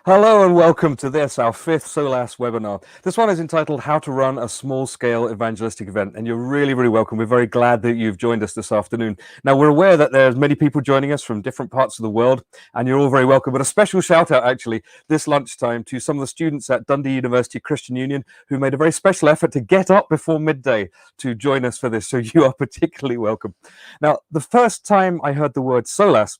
Hello and welcome to this, our fifth Solas webinar. This one is entitled How to Run a Small-Scale Evangelistic Event, and you're really, really welcome. We're very glad that you've joined us this afternoon. Now, we're aware that there's many people joining us from different parts of the world, and you're all very welcome, but a special shout out, actually, this lunchtime to some of the students at Dundee University Christian Union who made a very special effort to get up before midday to join us for this, so you are particularly welcome. Now, the first time I heard the word Solas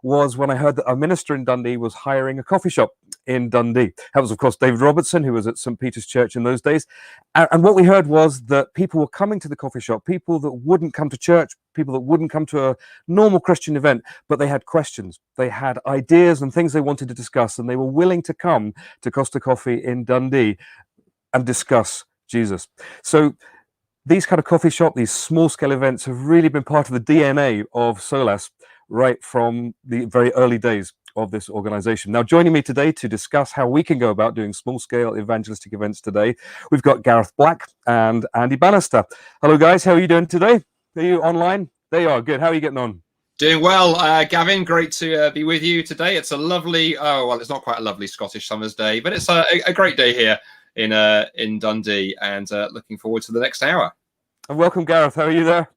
was when I heard that a minister in Dundee was hiring a coffee shop in Dundee. That was, of course, David Robertson, who was at St. Peter's Church in those days. And what we heard was that people were coming to the coffee shop, people that wouldn't come to church, people that wouldn't come to a normal Christian event, but they had questions, they had ideas and things they wanted to discuss, and they were willing to come to Costa Coffee in Dundee and discuss Jesus. So these kind of coffee shop, these small-scale events have really been part of the DNA of Solas right from the very early days of this organization. Now, joining me today to discuss how we can go about doing small-scale evangelistic events today, we've got Gareth Black and Andy Bannister. Hello, guys. How are you doing today? Are you online? There you are. Good. How are you getting on? Doing well, Gavin. Great to be with you today. It's a lovely, it's not quite a lovely Scottish summer's day, but it's a great day here in Dundee, and looking forward to the next hour. And welcome, Gareth. How are you there?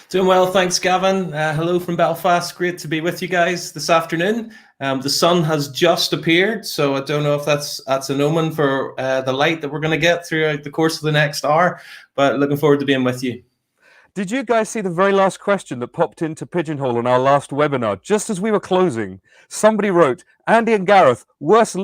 Doing well, thanks, Gavin. Hello from Belfast. Great to be with you guys this afternoon. The sun has just appeared, so I don't know if that's an omen for the light that we're going to get throughout the course of the next hour, but looking forward to being with you. Did you guys see the very last question that popped into Pigeonhole on our last webinar? Just as we were closing, somebody wrote, Andy and Gareth, worth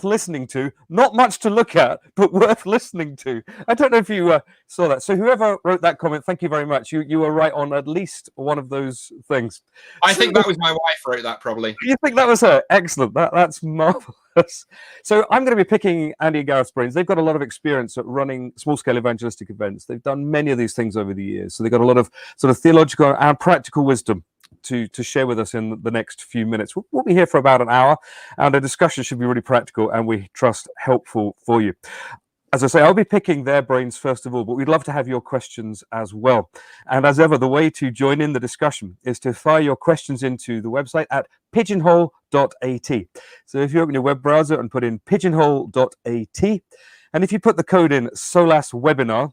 listening to, not much to look at, but worth listening to. I don't know if you saw that. So whoever wrote that comment, thank you very much. You were right on at least one of those things. I think that was my wife wrote that, probably. You think that was her? Excellent. That's marvelous. So I'm going to be picking Andy and Gareth's brains. They've got a lot of experience at running small-scale evangelistic events. They've done many of these things over the years. So they've got a lot of sort of theological and practical wisdom to share with us in the next few minutes. We'll be here for about an hour, and the discussion should be really practical and we trust helpful for you. As I say, I'll be picking their brains first of all, but we'd love to have your questions as well. And as ever, the way to join in the discussion is to fire your questions into the website at pigeonhole.at. So if you open your web browser and put in pigeonhole.at, and if you put the code in Solas webinar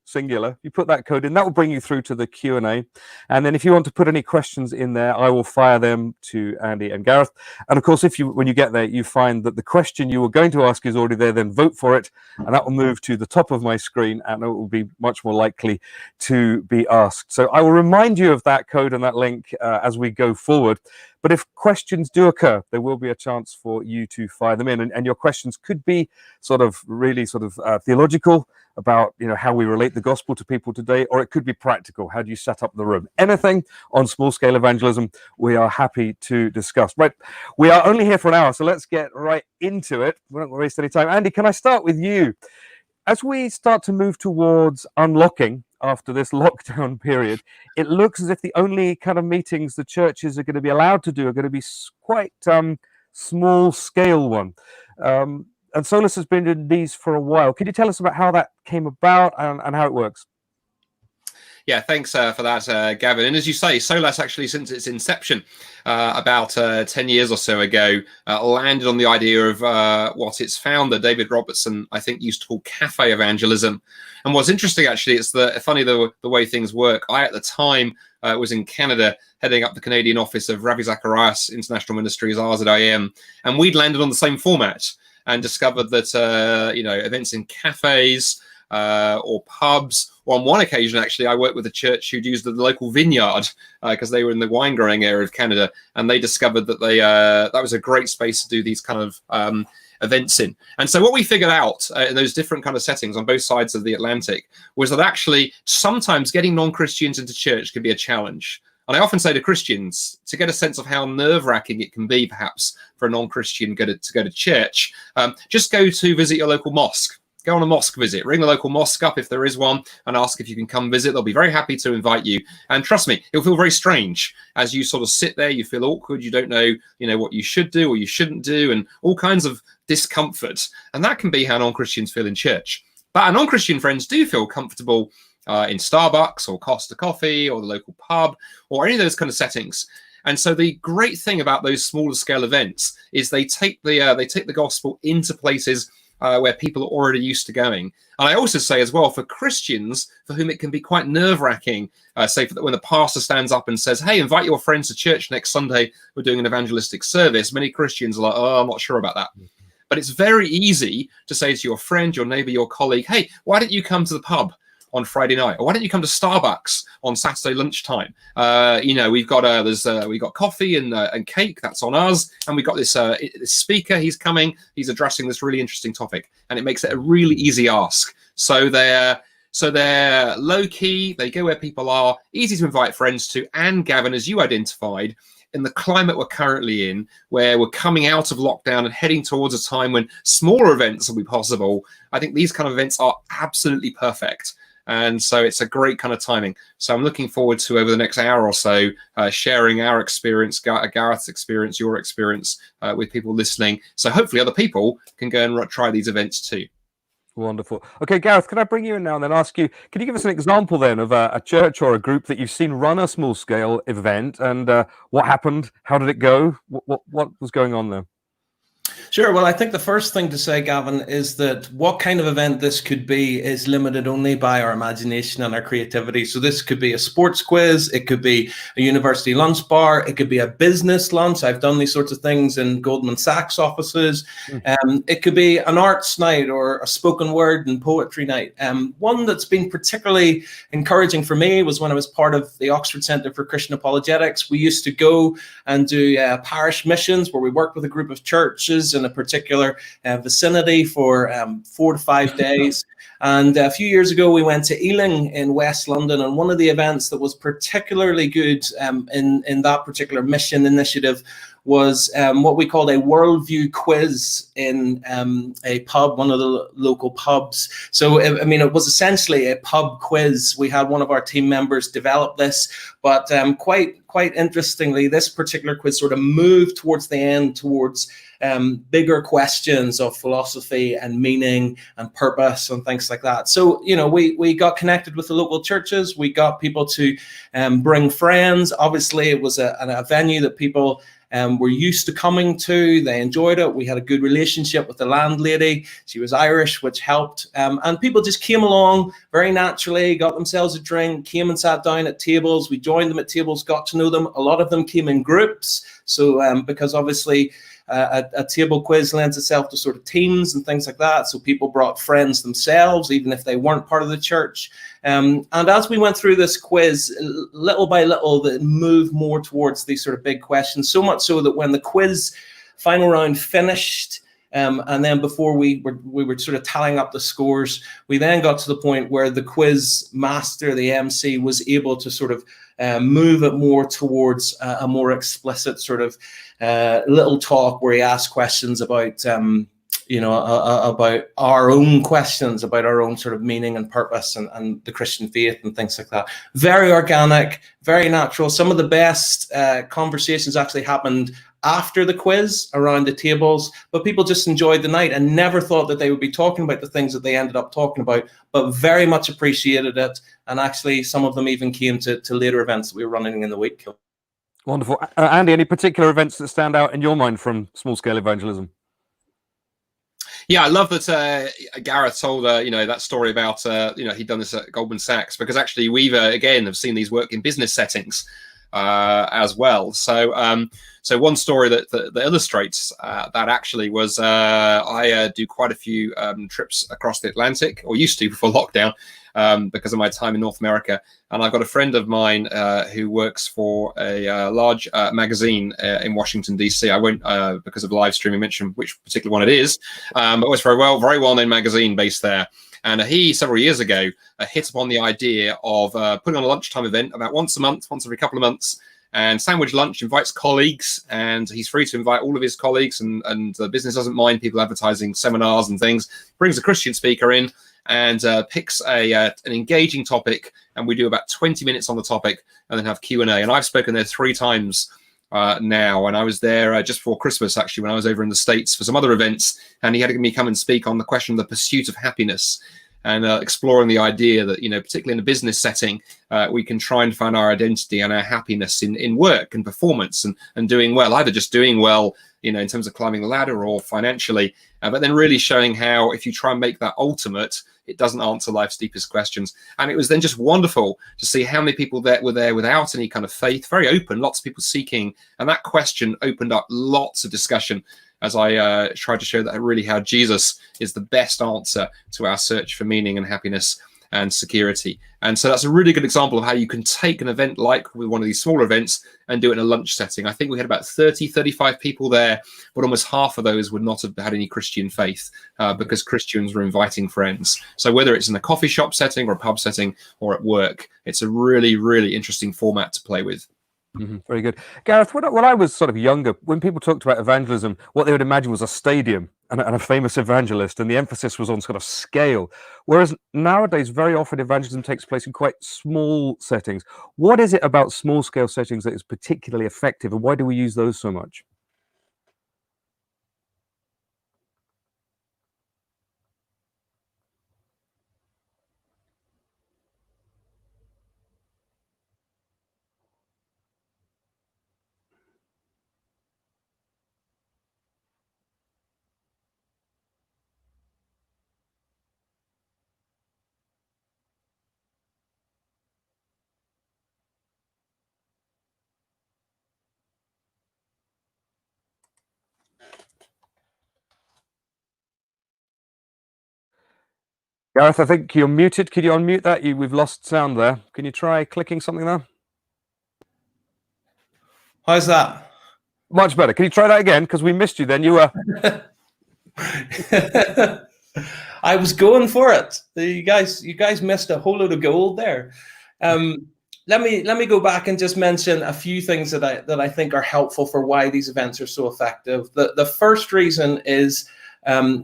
singular, you put that code in, that will bring you through to the Q&A. And then if you want to put any questions in there, I will fire them to Andy and Gareth. And of course, when you get there, you find that the question you were going to ask is already there, then vote for it, and that will move to the top of my screen, and it will be much more likely to be asked. So I will remind you of that code and that link as we go forward. But if questions do occur, there will be a chance for you to fire them in. And your questions could be really theological about how we relate the gospel to people today, or it could be practical. How do you set up the room? Anything on small-scale evangelism, we are happy to discuss. Right, we are only here for an hour, so let's get right into it. We don't waste any time. Andy, can I start with you? As we start to move towards unlocking after this lockdown period, it looks as if the only kind of meetings the churches are going to be allowed to do are going to be quite small-scale one. And Solas has been doing these for a while. Could you tell us about how that came about and how it works? Yeah, thanks for that, Gavin. And as you say, Solas actually, since its inception about 10 years or so ago, landed on the idea of what its founder, David Robertson, I think used to call cafe evangelism. And what's interesting, actually, it's funny the way things work. I, at the time, was in Canada, heading up the Canadian office of Ravi Zacharias International Ministries, RZIM, and we'd landed on the same format and discovered that, events in cafes or pubs, or on one occasion, actually, I worked with a church who'd used the local vineyard because they were in the wine growing area of Canada, and they discovered that that was a great space to do these kind of events in. And so what we figured out in those different kind of settings on both sides of the Atlantic was that actually sometimes getting non-Christians into church can be a challenge. And I often say to Christians, to get a sense of how nerve-wracking it can be, perhaps, for a non-Christian to go to church, just go to visit your local mosque. Go on a mosque visit. Ring the local mosque up if there is one and ask if you can come visit. They'll be very happy to invite you. And trust me, it'll feel very strange as you sort of sit there. You feel awkward. You don't know, what you should do or you shouldn't do, and all kinds of discomfort. And that can be how non-Christians feel in church. But our non-Christian friends do feel comfortable in Starbucks or Costa Coffee or the local pub or any of those kind of settings. And so the great thing about those smaller scale events is they take the gospel into places where people are already used to going. And I also say as well, for Christians for whom it can be quite nerve-wracking, say when the pastor stands up and says, hey, invite your friends to church next Sunday, we're doing an evangelistic service. Many Christians are like, oh, I'm not sure about that. But it's very easy to say to your friend, your neighbor, your colleague, hey, why don't you come to the pub on Friday night, or why don't you come to Starbucks on Saturday lunchtime? We've got coffee and cake. That's on us, and we've got this speaker. He's coming. He's addressing this really interesting topic, and it makes it a really easy ask. So they're low key. They go where people are, easy to invite friends to. And Gavin, as you identified, in the climate we're currently in, where we're coming out of lockdown and heading towards a time when smaller events will be possible, I think these kind of events are absolutely perfect. And so it's a great kind of timing. So I'm looking forward to, over the next hour or so, sharing our experience, Gareth's experience, your experience with people listening. So hopefully other people can go and try these events too. Wonderful. Okay, Gareth, can I bring you in now and then ask you, can you give us an example then of a church or a group that you've seen run a small scale event, and what happened? How did it go? What was going on there? Sure. Well, I think the first thing to say, Gavin, is that what kind of event this could be is limited only by our imagination and our creativity. So this could be a sports quiz. It could be a university lunch bar. It could be a business lunch. I've done these sorts of things in Goldman Sachs offices. It could be an arts night or a spoken word and poetry night. One that's been particularly encouraging for me was when I was part of the Oxford Centre for Christian Apologetics. We used to go and do parish missions where we worked with a group of churches in a particular vicinity for 4 to 5 days. And a few years ago, we went to Ealing in West London, and one of the events that was particularly good in that particular mission initiative was what we called a worldview quiz in a pub, one of the local pubs. So, I mean, it was essentially a pub quiz. We had one of our team members develop this, but quite interestingly, this particular quiz sort of moved towards the end towards bigger questions of philosophy and meaning and purpose and things like that. So, we got connected with the local churches. We got people to bring friends. Obviously, it was a venue that people were used to coming to. They enjoyed it. We had a good relationship with the landlady. She was Irish, which helped. And people just came along very naturally, got themselves a drink, came and sat down at tables. We joined them at tables, got to know them. A lot of them came in groups. So because obviously a table quiz lends itself to sort of teams and things like that. So people brought friends themselves, even if they weren't part of the church. And as we went through this quiz, little by little, it moved more towards these sort of big questions, so much so that when the quiz final round finished, and then before we were sort of tallying up the scores, we then got to the point where the quiz master, the MC, was able to sort of move it more towards a more explicit sort of little talk where he asked questions about about our own questions, about our own sort of meaning and purpose and the Christian faith and things like that. Very organic, very natural. Some of the best conversations actually happened after the quiz around the tables, but people just enjoyed the night and never thought that they would be talking about the things that they ended up talking about, but very much appreciated it. And actually, some of them even came to later events that we were running in the week. Wonderful. Andy, any particular events that stand out in your mind from small-scale evangelism? Yeah, I love that Gareth told that story about he'd done this at Goldman Sachs, because actually we've again have seen these work in business settings as well. So one story that illustrates that actually was I do quite a few trips across the Atlantic, or used to before lockdown, because of my time in North America. And I've got a friend of mine who works for a large magazine in Washington, D.C. I won't, because of live streaming, mention which particular one it is, but it was very well-known magazine based there. And he, several years ago, hit upon the idea of putting on a lunchtime event about once a month, once every couple of months, and sandwich lunch, invites colleagues, and he's free to invite all of his colleagues, and the business doesn't mind people advertising seminars and things, brings a Christian speaker in, and picks an engaging topic, and we do about 20 minutes on the topic, and then have Q&A. And I've spoken there 3 times now, and I was there just before Christmas, actually, when I was over in the States for some other events, and he had me come and speak on the question of the pursuit of happiness. and exploring the idea that, particularly in a business setting, we can try and find our identity and our happiness in work and performance and doing well, either just doing well, in terms of climbing the ladder or financially, but then really showing how if you try and make that ultimate, it doesn't answer life's deepest questions. And it was then just wonderful to see how many people that were there without any kind of faith, very open, lots of people seeking. And that question opened up lots of discussion as I tried to show that really how Jesus is the best answer to our search for meaning and happiness and security. And so that's a really good example of how you can take an event like with one of these smaller events and do it in a lunch setting. I think we had about 35 people there, but almost half of those would not have had any Christian faith because Christians were inviting friends. So whether it's in a coffee shop setting or a pub setting or at work, it's a really, really interesting format to play with. Very good. Gareth, when I was sort of younger, when people talked about evangelism, what they would imagine was a stadium and a famous evangelist, and the emphasis was on sort of scale. Whereas nowadays, very often evangelism takes place in quite small settings. What is it about small scale settings that is particularly effective, and why do we use those so much? Gareth, I think you're muted. Could you unmute that? We've lost sound there. Can you try clicking something there? How's that? Much better. Can you try that again? Because we missed you then. You were... I was going for it. You guys missed a whole load of gold there. Let me go back and just mention a few things that I think are helpful for why these events are so effective. The first reason is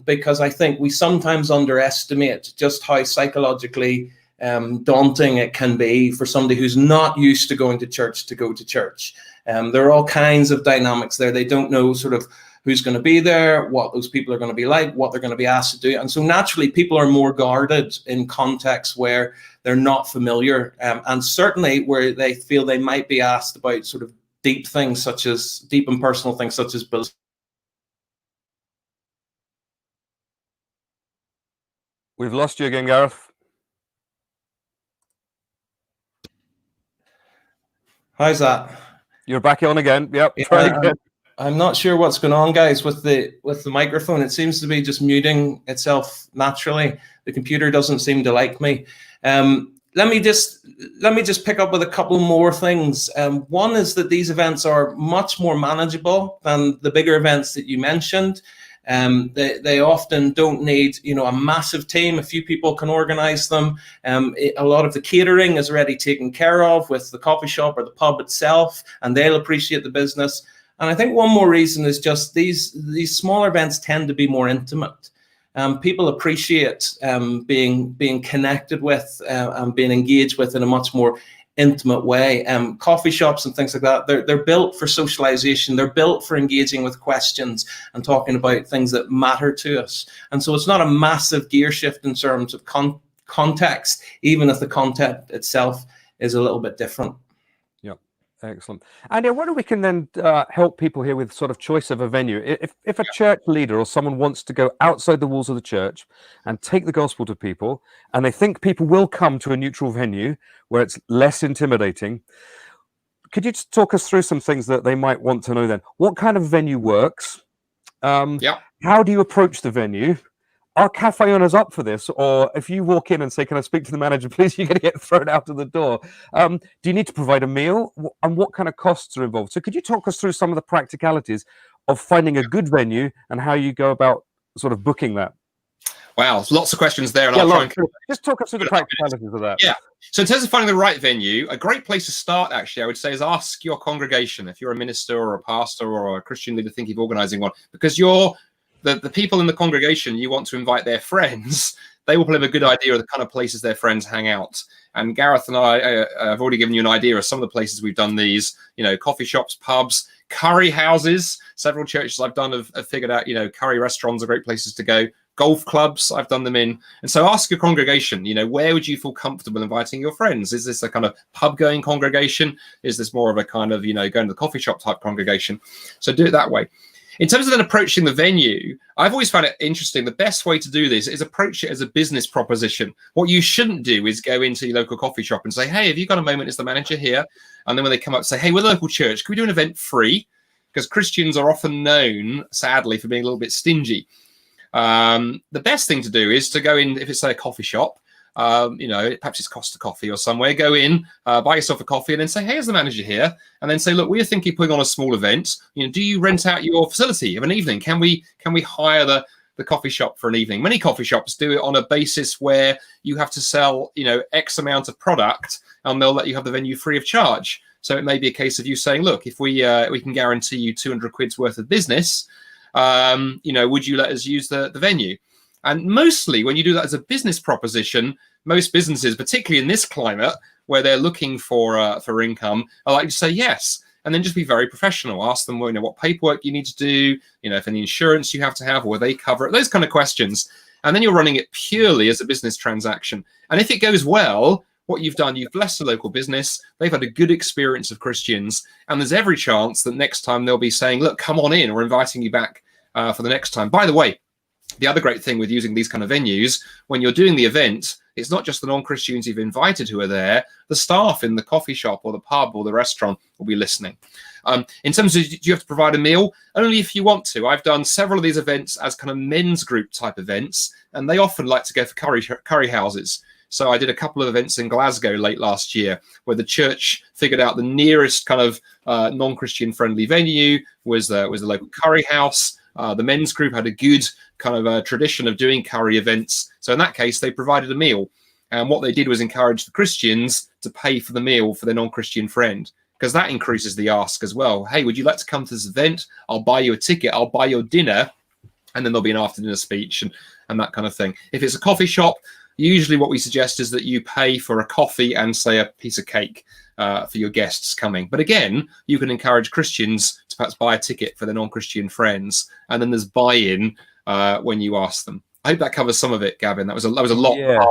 because I think we sometimes underestimate just how psychologically daunting it can be for somebody who's not used to going to church to go to church. There are all kinds of dynamics there. They don't know sort of who's going to be there, what those people are going to be like, what they're going to be asked to do. And so naturally, people are more guarded in contexts where they're not familiar, and certainly where they feel they might be asked about sort of deep things, such as deep and personal things, such as belief. We've lost you again, Gareth. How's that? You're back on again. Yep. Yeah, Try again. I'm not sure what's going on, guys, with the microphone. It seems to be just muting itself naturally. The computer doesn't seem to like me. Let me just pick up with a couple more things. One is that these events are much more manageable than the bigger events that you mentioned. They often don't need, a massive team. A few people can organize them. A lot of the catering is already taken care of with the coffee shop or the pub itself, and they'll appreciate the business. And I think one more reason is just these smaller events tend to be more intimate. People appreciate being connected with and being engaged with in a much more intimate way. Coffee shops and things like that, they're built for socialization. They're built for engaging with questions and talking about things that matter to us. And so it's not a massive gear shift in terms of context, even if the content itself is a little bit different. Excellent. And I wonder if we can then help people here with sort of choice of a venue. If a church leader or someone wants to go outside the walls of the church and take the gospel to people, and they think people will come to a neutral venue where it's less intimidating, could you just talk us through some things that they might want to know then? What kind of venue works? How do you approach the venue? Are cafe owners up for this? Or if you walk in and say, can I speak to the manager, please, you're going to get thrown out of the door. Do you need to provide a meal? And what kind of costs are involved? So could you talk us through some of the practicalities of finding a good venue and how you go about sort of booking that? Wow, lots of questions there. And I'll try and... Just talk us through the practicalities of that. Yeah. So in terms of finding the right venue, a great place to start, actually, I would say, is ask your congregation. If you're a minister or a pastor or a Christian leader thinking of organizing one, because you're the people in the congregation, you want to invite their friends, they will probably have a good idea of the kind of places their friends hang out. And Gareth and I have already given you an idea of some of the places we've done these, coffee shops, pubs, curry houses. Several churches I've done have figured out, curry restaurants are great places to go. golf clubs. I've done them in. And so ask your congregation, where would you feel comfortable inviting your friends? Is this a kind of pub going congregation? Is this more of a kind of, going to the coffee shop type congregation? So do it that way. In terms of then approaching the venue, I've always found it interesting. The best way to do this is approach it as a business proposition. What you shouldn't do is go into your local coffee shop and say, hey, have you got a moment? Is the manager here? And then when they come up, say, hey, we're the local church. Can we do an event free? Because Christians are often known, sadly, for being a little bit stingy. The best thing to do is to go in, if it's, say, a coffee shop, perhaps it's Costa Coffee or somewhere, go in, buy yourself a coffee and then say, hey, is the manager here? And then say, look, we're thinking of putting on a small event. Do you rent out your facility of an evening? Can we hire the coffee shop for an evening? Many coffee shops do it on a basis where you have to sell, X amount of product and they'll let you have the venue free of charge. So it may be a case of you saying, look, if we can guarantee you 200 quid's worth of business, would you let us use the venue? And mostly when you do that as a business proposition, most businesses, particularly in this climate where they're looking for income, are likely to say yes. And then just be very professional. Ask them, what paperwork you need to do, if any insurance you have to have, or they cover it, those kind of questions. And then you're running it purely as a business transaction. And if it goes well, what you've done, you've blessed a local business. They've had a good experience of Christians. And there's every chance that next time they'll be saying, look, come on in. We're inviting you back for the next time. By the way, the other great thing with using these kind of venues, when you're doing the event, it's not just the non-Christians you've invited who are there. The staff in the coffee shop or the pub or the restaurant will be listening. In terms of, do you have to provide a meal? Only if you want to. I've done several of these events as kind of men's group type events, and they often like to go for curry houses. So I did a couple of events in Glasgow late last year where the church figured out the nearest kind of non-Christian friendly venue was the local curry house. The men's group had a good kind of a tradition of doing curry events. So in that case, they provided a meal. And what they did was encourage the Christians to pay for the meal for their non-Christian friend, because that increases the ask as well. Hey, would you like to come to this event? I'll buy you a ticket. I'll buy your dinner. And then there'll be an after dinner speech and that kind of thing. If it's a coffee shop, usually what we suggest is that you pay for a coffee and, say, a piece of cake for your guests coming. But again, you can encourage Christians to perhaps buy a ticket for their non-Christian friends. And then there's buy-in when you ask them. I hope that covers some of it, Gavin. That was a lot. Yeah.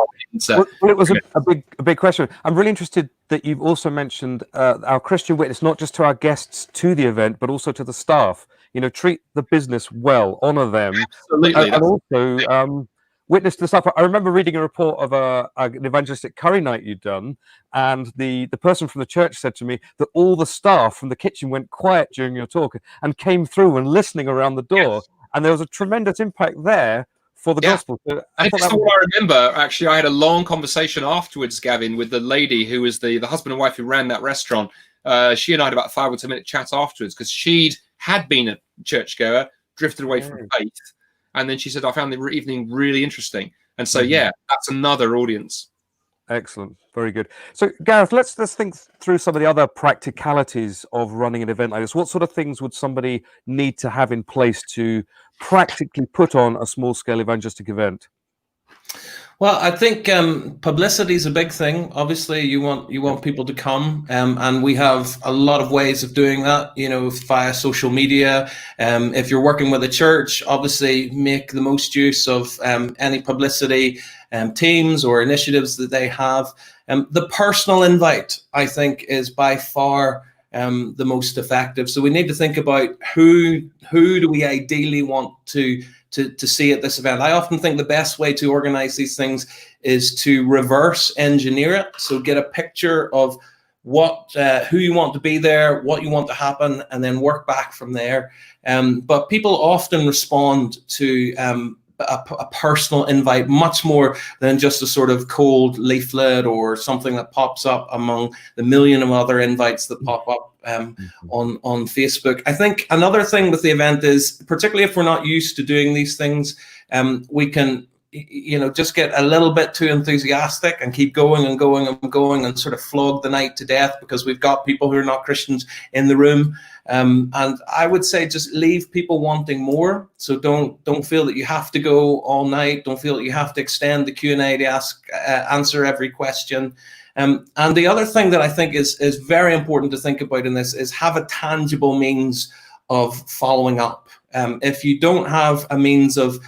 Well, it was a big question. I'm really interested that you've also mentioned our Christian witness, not just to our guests to the event, but also to the staff. Treat the business well, honor them. Absolutely. And also witness to the stuff. I remember reading a report of an evangelistic curry night you'd done, and the person from the church said to me that all the staff from the kitchen went quiet during your talk and came through and listening around the door. Yes. And there was a tremendous impact there for the gospel. So I remember, actually, I had a long conversation afterwards, Gavin, with the lady who was the husband and wife who ran that restaurant. She and I had about 5 or 10 minute chat afterwards, because had been a churchgoer, drifted away from faith. And then she said, I found the evening really interesting. And so, that's another audience. Excellent. Very good. So, Gareth, let's think through some of the other practicalities of running an event like this. What sort of things would somebody need to have in place to practically put on a small-scale evangelistic event? Well, I think publicity is a big thing. Obviously, you want people to come, and we have a lot of ways of doing that. Via social media. If you're working with a church, obviously make the most use of any publicity teams or initiatives that they have. The personal invite, I think, is by far the most effective. So we need to think about who do we ideally want to see at this event. I often think the best way to organize these things is to reverse engineer it. So get a picture of who you want to be there, what you want to happen, and then work back from there. But people often respond to a personal invite much more than just a sort of cold leaflet or something that pops up among the million of other invites that pop up on Facebook. I think another thing with the event is, particularly if we're not used to doing these things, we can just get a little bit too enthusiastic and keep going and going and going and sort of flog the night to death because we've got people who are not Christians in the room. And I would say just leave people wanting more. So don't feel that you have to go all night. Don't feel that you have to extend the Q&A to answer every question. And the other thing that I think is very important to think about in this is have a tangible means of following up. If you don't have a means of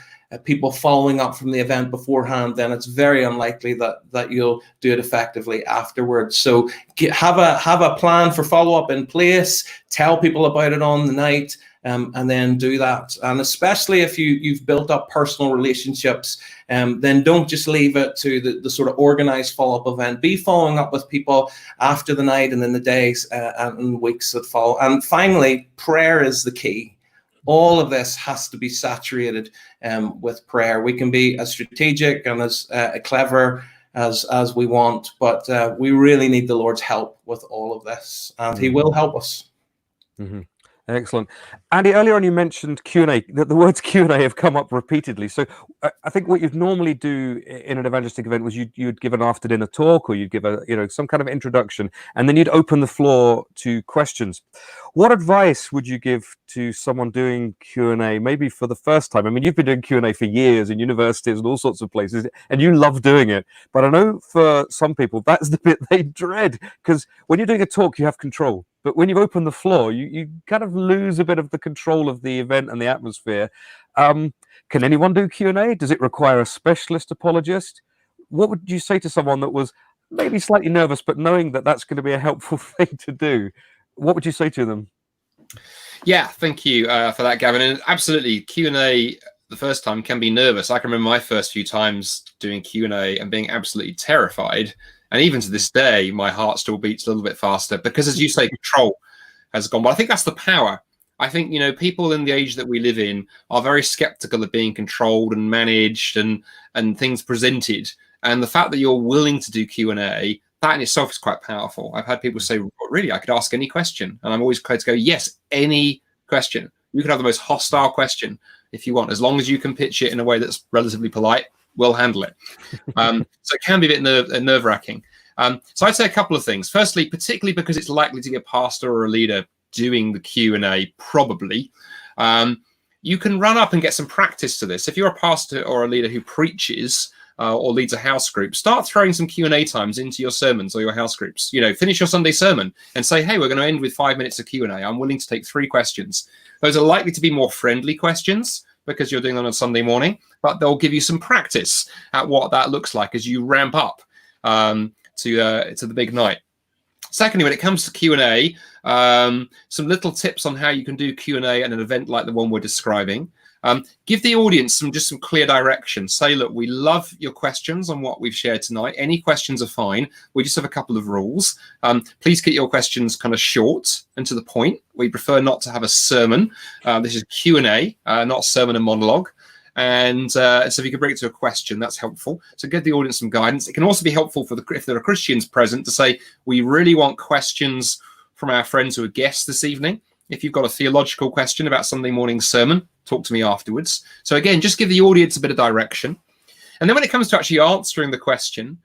people following up from the event beforehand, then it's very unlikely that you'll do it effectively afterwards. So have a plan for follow-up in place, tell people about it on the night, and then do that. And especially if you've built up personal relationships, then don't just leave it to the sort of organized follow-up event. Be following up with people after the night and in the days and weeks that follow. And finally, prayer is the key. All of this has to be saturated with prayer. We can be as strategic and as clever as we want, but we really need the Lord's help with all of this, and He will help us. Mm-hmm. Excellent. Andy, earlier on you mentioned Q&A. The words Q&A have come up repeatedly. So I think what you'd normally do in an evangelistic event was you'd give an after dinner talk, or you'd give some kind of introduction, and then you'd open the floor to questions. What advice would you give to someone doing Q&A, maybe for the first time? I mean, you've been doing Q&A for years in universities and all sorts of places, and you love doing it. But I know for some people, that's the bit they dread, because when you're doing a talk, you have control. But when you open the floor, you kind of lose a bit of the control of the event and the atmosphere. Can anyone do Q&A? Does it require a specialist apologist? What would you say to someone that was maybe slightly nervous, but knowing that that's going to be a helpful thing to do? What would you say to them? Yeah, thank you for that, Gavin. And absolutely, Q&A the first time can be nervous. I can remember my first few times doing Q&A and being absolutely terrified. And even to this day, my heart still beats a little bit faster because, as you say, control has gone. But I think that's the power. I think, people in the age that we live in are very skeptical of being controlled and managed and things presented. And the fact that you're willing to do Q&A, that in itself is quite powerful. I've had people say, really, I could ask any question. And I'm always clear to go, yes, any question. You can have the most hostile question if you want, as long as you can pitch it in a way that's relatively polite. We'll handle it. So it can be a bit nerve-wracking. So I'd say a couple of things. Firstly, particularly because it's likely to be a pastor or a leader doing the Q&A, probably, you can run up and get some practice to this. If you're a pastor or a leader who preaches or leads a house group, start throwing some Q&A times into your sermons or your house groups. Finish your Sunday sermon and say, hey, we're going to end with 5 minutes of Q&A. I'm willing to take 3 questions. Those are likely to be more friendly questions because you're doing them on a Sunday morning, but they'll give you some practice at what that looks like as you ramp up to the big night. Secondly, when it comes to Q&A, some little tips on how you can do Q&A at an event like the one we're describing. Give the audience some clear direction. Say, look, we love your questions on what we've shared tonight. Any questions are fine. We just have a couple of rules. Please keep your questions kind of short and to the point. We prefer not to have a sermon. This is Q&A, not sermon and monologue. And so if you could bring it to a question, that's helpful. So give the audience some guidance. It can also be helpful if there are Christians present to say, we really want questions from our friends who are guests this evening. If you've got a theological question about Sunday morning sermon, talk to me afterwards. So again, just give the audience a bit of direction. And then when it comes to actually answering the question,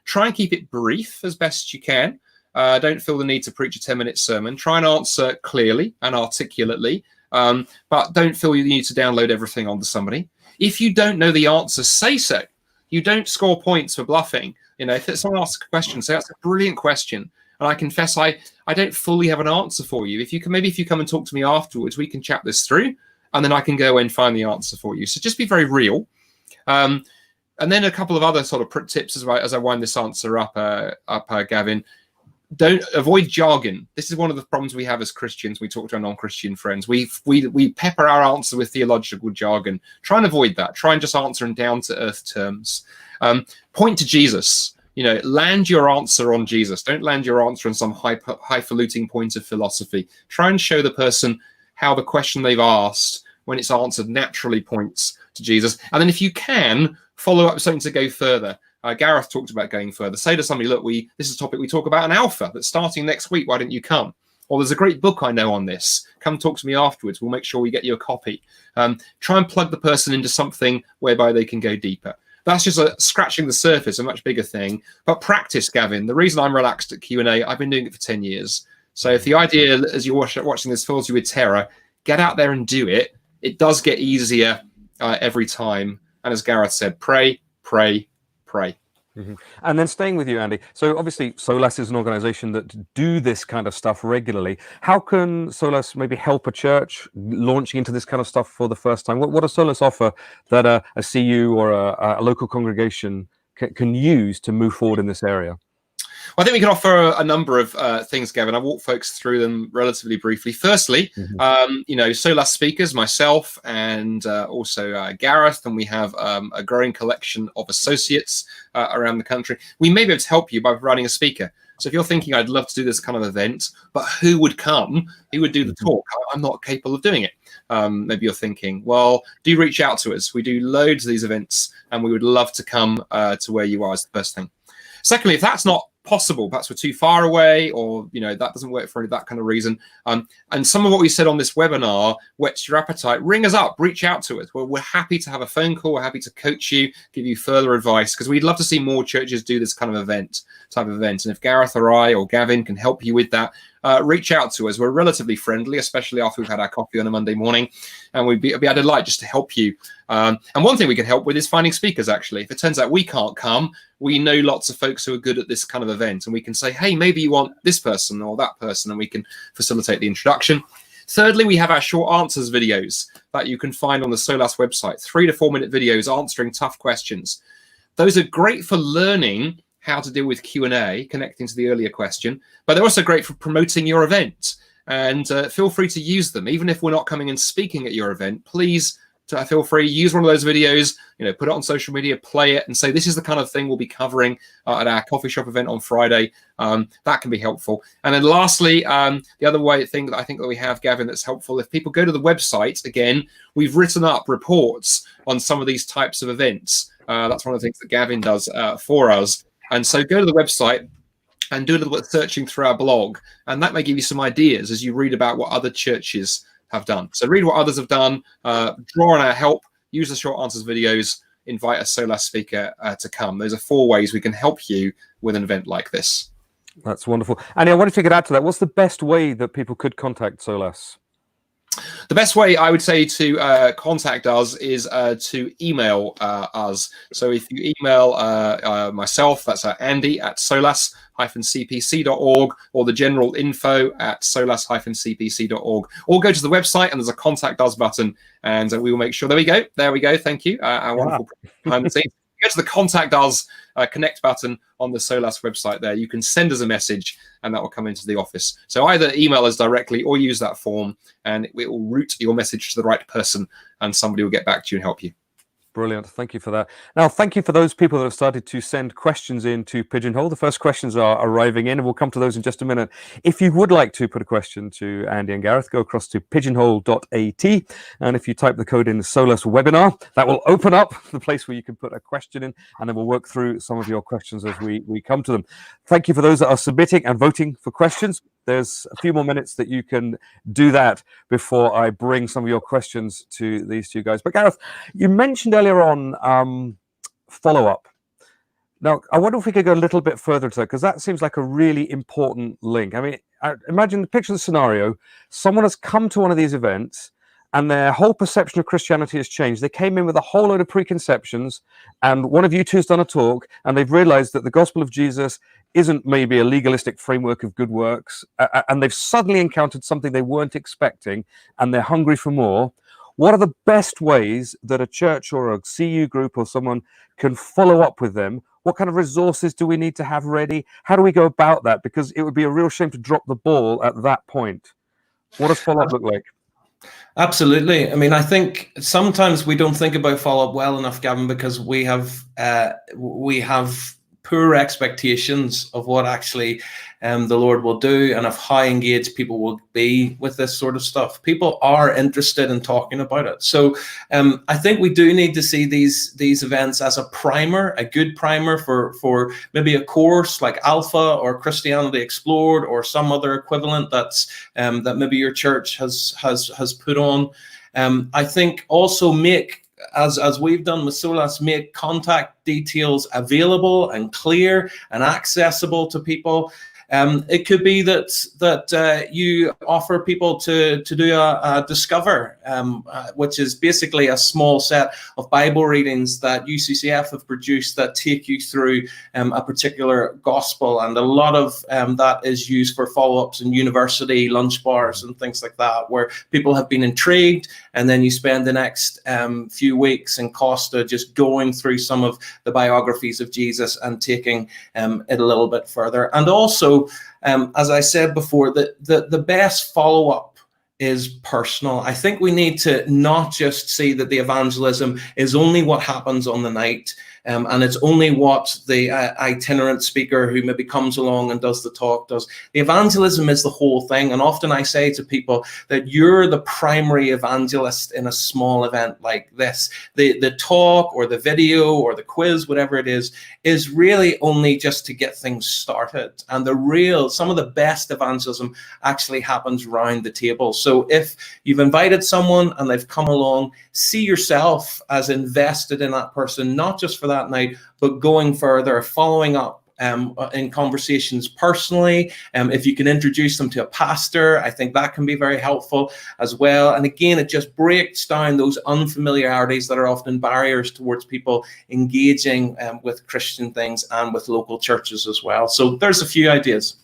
try and keep it brief as best you can. Don't feel the need to preach a 10-minute sermon. Try and answer clearly and articulately, but don't feel you need to download everything onto somebody. If you don't know the answer, say so. You don't score points for bluffing. If someone asks a question, say, that's a brilliant question. And I confess, I don't fully have an answer for you. If you come and talk to me afterwards, we can chat this through, and then I can go and find the answer for you. So just be very real. And then a couple of other sort of tips as I wind this answer up, Gavin. Don't avoid jargon. This is one of the problems we have as Christians. We talk to our non-Christian friends. We pepper our answer with theological jargon. Try and avoid that. Try and just answer in down-to-earth terms. Point to Jesus. Land your answer on Jesus. Don't land your answer on some highfalutin point of philosophy. Try and show the person how the question they've asked, when it's answered, naturally points to Jesus. And then if you can, follow up with something to go further. Gareth talked about going further. Say to somebody, look, this is a topic we talk about in Alpha that's starting next week. Why don't you come? Or there's a great book I know on this. Come talk to me afterwards. We'll make sure we get you a copy. Try and plug the person into something whereby they can go deeper. That's just scratching the surface, a much bigger thing. But practice, Gavin. The reason I'm relaxed at Q&A, I've been doing it for 10 years. So if the idea, as you're watching this, fills you with terror, get out there and do it. It does get easier every time. And as Gareth said, pray, pray, pray. And then staying with you, Andy. So obviously Solas is an organization that do this kind of stuff regularly. How can Solas maybe help a church launching into this kind of stuff for the first time? What does Solas offer that a CU or a local congregation can use to move forward in this area? Well, I think we can offer a number of things, Gavin. I'll walk folks through them relatively briefly. Firstly, Solas speakers, myself, and also Gareth, and we have a growing collection of associates around the country. We may be able to help you by providing a speaker. So if you're thinking, I'd love to do this kind of event, but who would come? Who would do the talk? I'm not capable of doing it. Maybe you're thinking, well, do reach out to us. We do loads of these events, and we would love to come to where you are is the first thing. Secondly, if that's not possible, perhaps we're too far away, or that doesn't work for that kind of reason, and some of what we said on this webinar whets your appetite, ring us up, reach out to us. We're happy to have a phone call. We're happy to coach you, give you further advice, because we'd love to see more churches do this kind of type of event. And if Gareth or I or Gavin can help you with that, reach out to us. We're relatively friendly, especially after we've had our coffee on a Monday morning, and we'd be a delight just to help you. And one thing we can help with is finding speakers. Actually, if it turns out we can't come, we know lots of folks who are good at this kind of event, and we can say, hey, maybe you want this person or that person, and we can facilitate the introduction. Thirdly, we have our short answers videos that you can find on the Solas website, 3 to 4 minute videos answering tough questions. Those are great for learning how to deal with Q&A, connecting to the earlier question, but they're also great for promoting your event. And feel free to use them. Even if we're not coming and speaking at your event, please feel free, use one of those videos, put it on social media, play it, and say, this is the kind of thing we'll be covering at our coffee shop event on Friday. That can be helpful. And then lastly, the other thing that I think that we have, Gavin, that's helpful, if people go to the website, again, we've written up reports on some of these types of events. That's one of the things that Gavin does for us. And so go to the website and do a little bit of searching through our blog, and that may give you some ideas as you read about what other churches have done. So read what others have done, draw on our help, use the short answers videos, invite a Solas speaker to come. Those are 4 ways we can help you with an event like this. That's wonderful. And I wonder if you could add to that, what's the best way that people could contact Solas? The best way, I would say, to contact us is to email us. So if you email myself, that's Andy at solas-cpc.org, or the general info at solas-cpc.org, or go to the website and there's a contact us button, and we will make sure. There we go. Thank you. Our wonderful behind the scenes. Go to the contact us connect button on the Solas website there. You can send us a message and that will come into the office. So either email us directly or use that form, and it will route your message to the right person, and somebody will get back to you and help you. Brilliant. Thank you for that. Now, thank you for those people that have started to send questions in to Pigeonhole. The first questions are arriving in, and we'll come to those in just a minute. If you would like to put a question to Andy and Gareth, go across to pigeonhole.at, and if you type the code in Solas webinar, that will open up the place where you can put a question in, and then we'll work through some of your questions as we come to them. Thank you for those that are submitting and voting for questions. There's a few more minutes that you can do that before I bring some of your questions to these two guys. But Gareth, you mentioned earlier on follow-up. Now, I wonder if we could go a little bit further to that, because that seems like a really important link. I mean, picture the scenario. Someone has come to one of these events and their whole perception of Christianity has changed. They came in with a whole load of preconceptions, and one of you two's done a talk, and they've realized that the gospel of Jesus isn't maybe a legalistic framework of good works, and they've suddenly encountered something they weren't expecting, and they're hungry for more. What are the best ways that a church or a CU group or someone can follow up with them? What kind of resources do we need to have ready? How do we go about that? Because it would be a real shame to drop the ball at that point. What does follow-up look like? Absolutely. I mean, I think sometimes we don't think about follow-up well enough, Gavin, because we have poor expectations of what actually the Lord will do, and of how engaged people will be with this sort of stuff. People are interested in talking about it. So I think we do need to see these events as a primer, a good primer for maybe a course like Alpha or Christianity Explored or some other equivalent that maybe your church has put on. I think also make, as we've done with Solas, make contact details available and clear and accessible to people. It could be that you offer people to do a Discover, which is basically a small set of Bible readings that UCCF have produced that take you through a particular gospel, and a lot of that is used for follow-ups in university lunch bars and things like that, where people have been intrigued, and then you spend the next few weeks in Costa just going through some of the biographies of Jesus and taking it a little bit further. And also, as I said before, the best follow-up is personal. I think we need to not just see that the evangelism is only what happens on the night, and it's only what the itinerant speaker who maybe comes along and does the talk does. The evangelism is the whole thing. And often I say to people that you're the primary evangelist in a small event like this. The talk or the video or the quiz, whatever it is really only just to get things started. And some of the best evangelism actually happens round the table. So if you've invited someone and they've come along, see yourself as invested in that person, not just for that night, but going further, following up in conversations personally. If you can introduce them to a pastor, I think that can be very helpful as well. And again, it just breaks down those unfamiliarities that are often barriers towards people engaging with Christian things and with local churches as well. So there's a few ideas.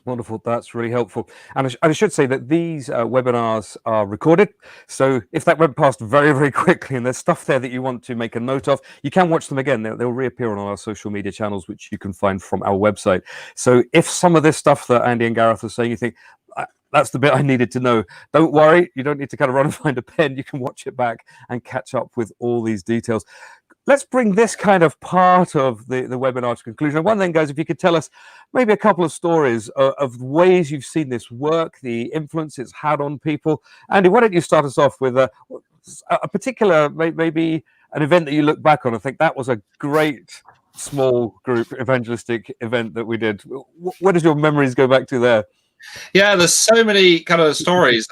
Wonderful. That's really helpful. And I should say that these webinars are recorded. So if that went past very, very quickly and there's stuff there that you want to make a note of, you can watch them again. They'll reappear on our social media channels, which you can find from our website. So if some of this stuff that Andy and Gareth are saying, you think, that's the bit I needed to know, don't worry. You don't need to kind of run and find a pen. You can watch it back and catch up with all these details. Let's bring this kind of part of the webinar to conclusion. One then goes, if you could tell us maybe a couple of stories of ways you've seen this work, the influence it's had on people. Andy, why don't you start us off with a particular, maybe an event that you look back on and think that was a great small group evangelistic event that we did. Where does your memories go back to there? Yeah, there's so many kind of stories,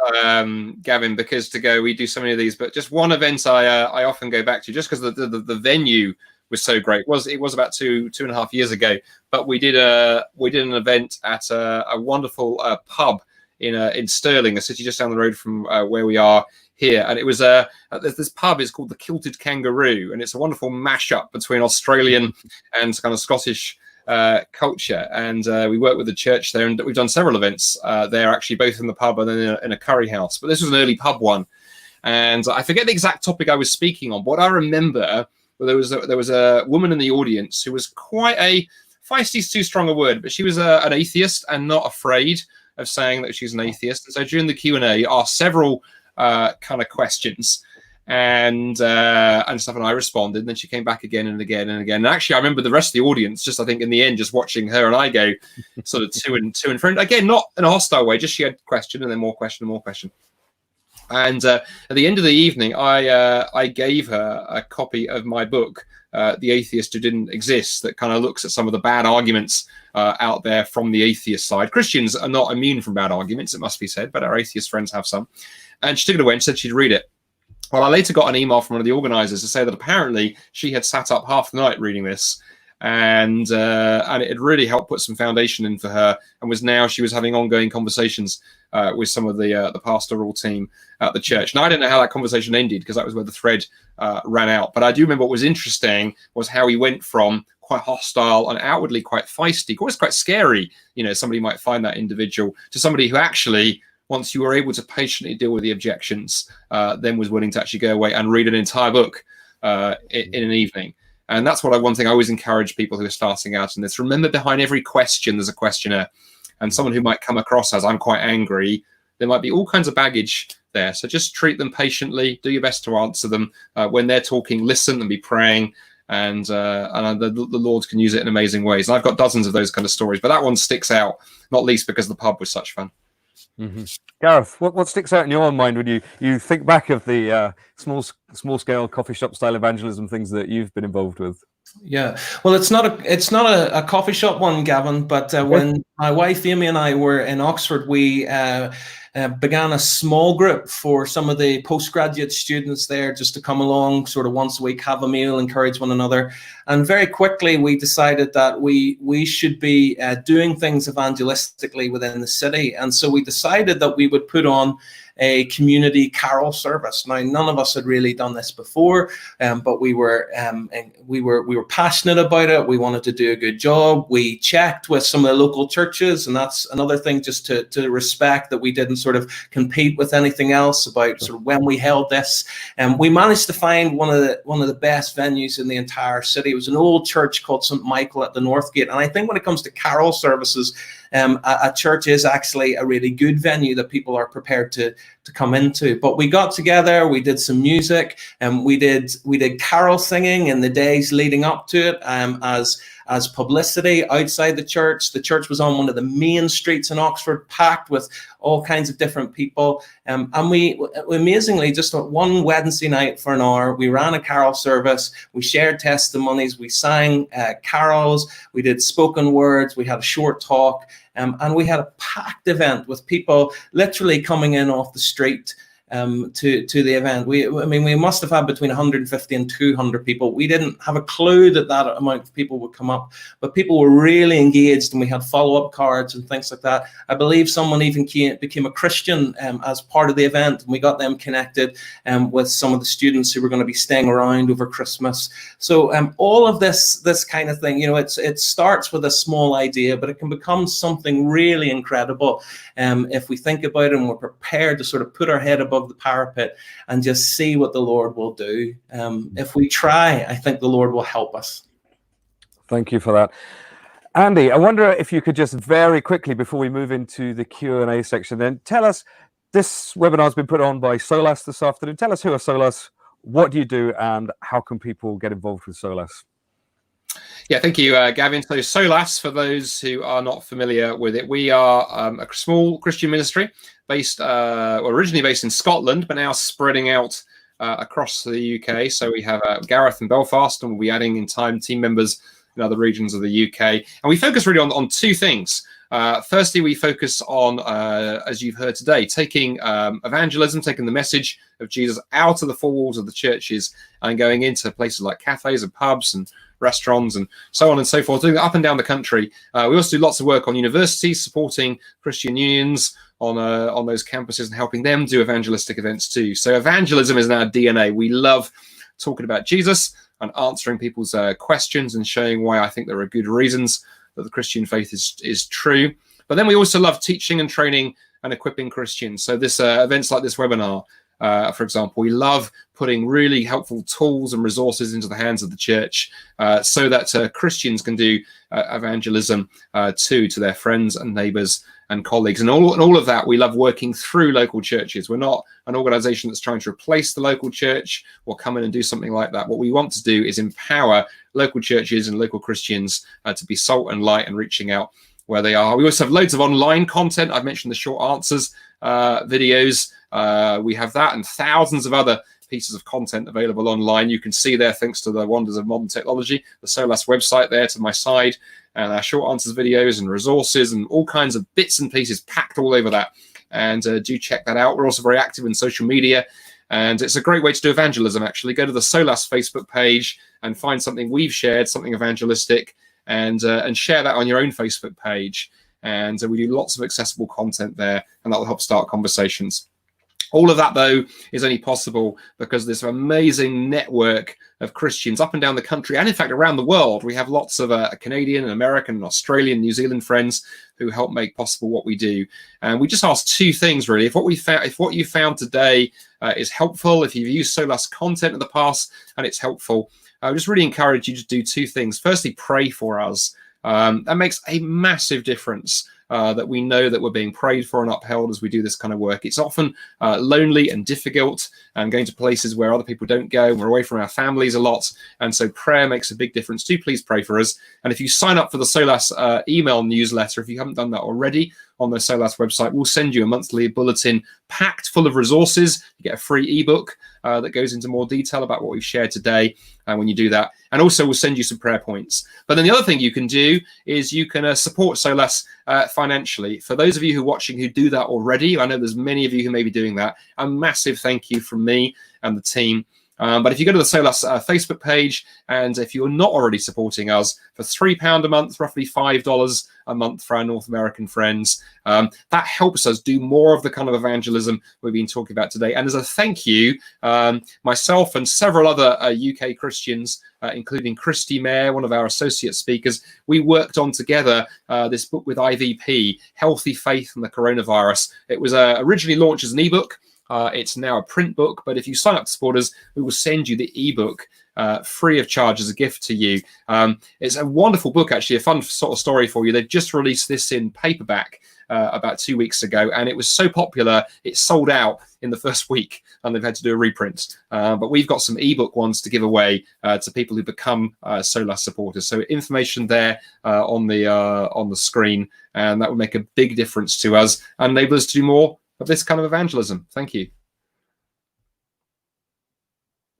Gavin, because we do so many of these, but just one event I often go back to, just because the venue was so great. It was about two and a half years ago, but we did an event at a wonderful pub in Stirling, a city just down the road from where we are here, and it was there's this pub. It's called the Kilted Kangaroo, and it's a wonderful mashup between Australian and kind of Scottish culture, and we work with the church there, and we've done several events there, actually, both in the pub and then in a curry house. But this was an early pub one, and I forget the exact topic I was speaking on. What I remember, there was a woman in the audience who was quite a feisty's too strong a word, but she was an atheist and not afraid of saying that she's an atheist. And so during the Q&A, asked several kind of questions and stuff, and I responded, and then she came back again and again and again. And actually I remember the rest of the audience, just I think in the end, just watching her and I go sort of to and fro, again, not in a hostile way, just she had question and then more question and more question. And at the end of the evening, I gave her a copy of my book, The Atheist Who Didn't Exist, that kind of looks at some of the bad arguments out there from the atheist side. Christians are not immune from bad arguments, it must be said, but our atheist friends have some. And she took it away and said she'd read it. Well, I later got an email from one of the organisers to say that apparently she had sat up half the night reading this, and it had really helped put some foundation in for her, and she was having ongoing conversations with some of the pastoral team at the church. Now, I don't know how that conversation ended, because that was where the thread ran out. But I do remember what was interesting was how he went from quite hostile and outwardly quite feisty, always quite scary, somebody might find that individual, to somebody who actually, once you were able to patiently deal with the objections, then was willing to actually go away and read an entire book in an evening. And that's one thing I always encourage people who are starting out in this. Remember, behind every question, there's a questioner. And someone who might come across as, I'm quite angry, there might be all kinds of baggage there. So just treat them patiently, do your best to answer them. When they're talking, listen and be praying. And the Lord can use it in amazing ways. And I've got dozens of those kind of stories, but that one sticks out, not least because the pub was such fun. Mm-hmm. Gareth, what sticks out in your mind when you think back of the small scale coffee shop style evangelism things that you've been involved with? Yeah, well, it's not a coffee shop one, Gavin, but when my wife Amy and I were in Oxford, we began a small group for some of the postgraduate students there, just to come along sort of once a week, have a meal, encourage one another. And very quickly we decided that we should be doing things evangelistically within the city. And so we decided that we would put on a community carol service. Now, none of us had really done this before, but we were passionate about it. We wanted to do a good job. We checked with some of the local churches, and that's another thing, just to respect that we didn't sort of compete with anything else about sort of when we held this. And we managed to find one of the best venues in the entire city. It was an old church called St. Michael at the North Gate. And I think when it comes to carol services, a church is actually a really good venue that people are prepared to come into. But we got together, we did some music, and we did carol singing in the days leading up to it, as publicity outside the church. The church was on one of the main streets in Oxford, packed with all kinds of different people. And we amazingly, just one Wednesday night for an hour, we ran a carol service, we shared testimonies, we sang carols, we did spoken words, we had a short talk, and we had a packed event with people literally coming in off the street to the event. We must have had between 150 and 200 people. We didn't have a clue that amount of people would come up, but people were really engaged, and we had follow-up cards and things like that. I believe someone even became a Christian as part of the event, and we got them connected with some of the students who were going to be staying around over Christmas. So all of this kind of thing, it starts with a small idea, but it can become something really incredible if we think about it and we're prepared to sort of put our head above the parapet and just see what the Lord will do. If we try, I think the Lord will help us. Thank you for that. Andy, I wonder if you could just very quickly, before we move into the Q&A section, then tell us, this webinar has been put on by Solas this afternoon. Tell us, who are Solas, what do you do, and how can people get involved with Solas? Yeah, thank you, Gavin. So Solas, for those who are not familiar with it, we are a small Christian ministry originally based in Scotland, but now spreading out across the UK. So we have Gareth in Belfast, and we'll be adding in time team members in other regions of the UK. And we focus really on two things. Firstly, we focus on, as you've heard today, taking evangelism, taking the message of Jesus out of the four walls of the churches and going into places like cafes and pubs and restaurants and so on and so forth, doing it up and down the country. We also do lots of work on universities, supporting Christian unions on those campuses and helping them do evangelistic events too. So evangelism is in our DNA. We love talking about Jesus and answering people's questions and showing why I think there are good reasons that the Christian faith is true. But then we also love teaching and training and equipping Christians. So this events like this webinar, for example, we love putting really helpful tools and resources into the hands of the church so that Christians can do evangelism to their friends and neighbors and colleagues. And all of that, we love working through local churches. We're not an organization that's trying to replace the local church or come in and do something like that. What we want to do is empower local churches and local Christians to be salt and light and reaching out where they are. We also have loads of online content. I've mentioned the short answers videos. We have that and thousands of other pieces of content available online. You can see there, thanks to the wonders of modern technology, the Solas website there to my side, and our short answers videos and resources and all kinds of bits and pieces packed all over that. And do check that out. We're also very active in social media, and it's a great way to do evangelism, actually. Go to the Solas Facebook page and find something we've shared, something evangelistic, and share that on your own Facebook page. And we do lots of accessible content there, and that will help start conversations. All of that, though, is only possible because of this amazing network of Christians up and down the country, and in fact around the world. We have lots of Canadian and American and Australian, New Zealand friends who help make possible what we do. And we just ask two things, really. If what you found today is helpful, if you've used Solas content in the past and it's helpful, I would just really encourage you to do two things. Firstly, pray for us. That makes a massive difference. That we know that we're being prayed for and upheld as we do this kind of work. It's often lonely and difficult, and going to places where other people don't go, and we're away from our families a lot, and so prayer makes a big difference. Do please pray for us. And if you sign up for the Solas email newsletter, if you haven't done that already, on the Solas website, we'll send you a monthly bulletin packed full of resources. You get a free ebook that goes into more detail about what we've shared today when you do that. And also we'll send you some prayer points. But then the other thing you can do is you can support Solas financially. For those of you who are watching who do that already, I know there's many of you who may be doing that. A massive thank you from me and the team. But if you go to the Solas Facebook page, and if you're not already supporting us for £3 a month, roughly $5 a month for our North American friends, that helps us do more of the kind of evangelism we've been talking about today. And as a thank you, myself and several other UK Christians, including Christy Mayer, one of our associate speakers, we worked on together this book with IVP, Healthy Faith and the Coronavirus. It was originally launched as an ebook. It's now a print book, but if you sign up to support us, we will send you the ebook free of charge as a gift to you. It's a wonderful book, actually, a fun sort of story for you. They've just released this in paperback about 2 weeks ago, and it was so popular, it sold out in the first week, and they've had to do a reprint. But we've got some ebook ones to give away to people who become Solas supporters. So information there on the screen, and that would make a big difference to us and enable us to do more of this kind of evangelism. Thank you.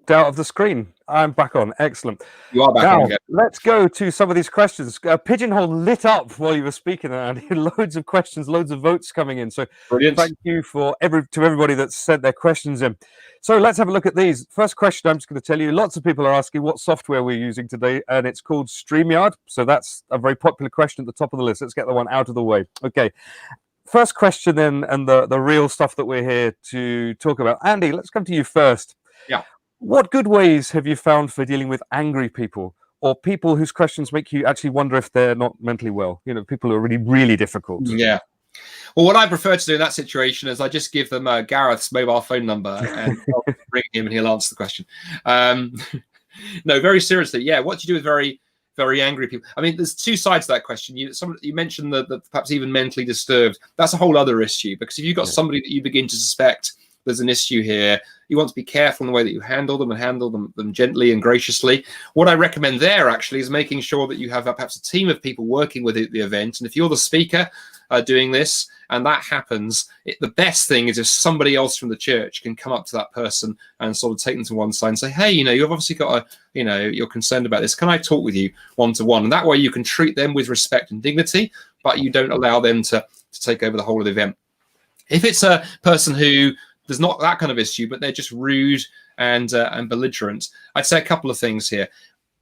Out of the screen. I'm back on. Excellent. You are back now, on again. Let's go to some of these questions. Pigeonhole lit up while you were speaking, Andy. Loads of questions, loads of votes coming in. So brilliant. Thank you to everybody that's sent their questions in. So let's have a look at these. First question, I'm just going to tell you, lots of people are asking what software we're using today, and it's called StreamYard. So that's a very popular question at the top of the list. Let's get the one out of the way. Okay. First question then, and the real stuff that we're here to talk about. Andy, let's come to you first. Yeah. What good ways have you found for dealing with angry people, or people whose questions make you actually wonder if they're not mentally well? You know, people who are really, really difficult. Yeah. Well, what I prefer to do in that situation is I just give them Gareth's mobile phone number and I'll ring him and he'll answer the question. No, very seriously. Yeah. What do you do with very angry people? I mean, there's two sides to that question. You mentioned the perhaps even mentally disturbed. That's a whole other issue, because if you've got somebody that you begin to suspect there's an issue here, you want to be careful in the way that you handle them, and handle them gently and graciously. What I recommend there actually is making sure that you have perhaps a team of people working with the event. And if you're the speaker doing this and that happens, the best thing is if somebody else from the church can come up to that person and sort of take them to one side and say, hey, you've obviously got you're concerned about this. Can I talk with you one-to-one? And that way you can treat them with respect and dignity, but you don't allow them to take over the whole of the event. If it's a person who there's not that kind of issue, but they're just rude and belligerent, I'd say a couple of things here.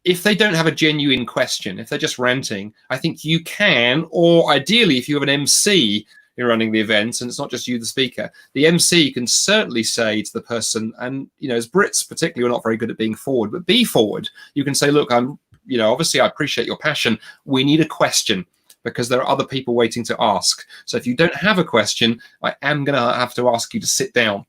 If they don't have a genuine question, if they're just ranting, I think you can, or ideally, if you have an MC you're running the event and it's not just you, the speaker, the MC can certainly say to the person, and as Brits particularly, we're not very good at being forward, but be forward. You can say, look, obviously I appreciate your passion. We need a question, because there are other people waiting to ask. So if you don't have a question, I am going to have to ask you to sit down.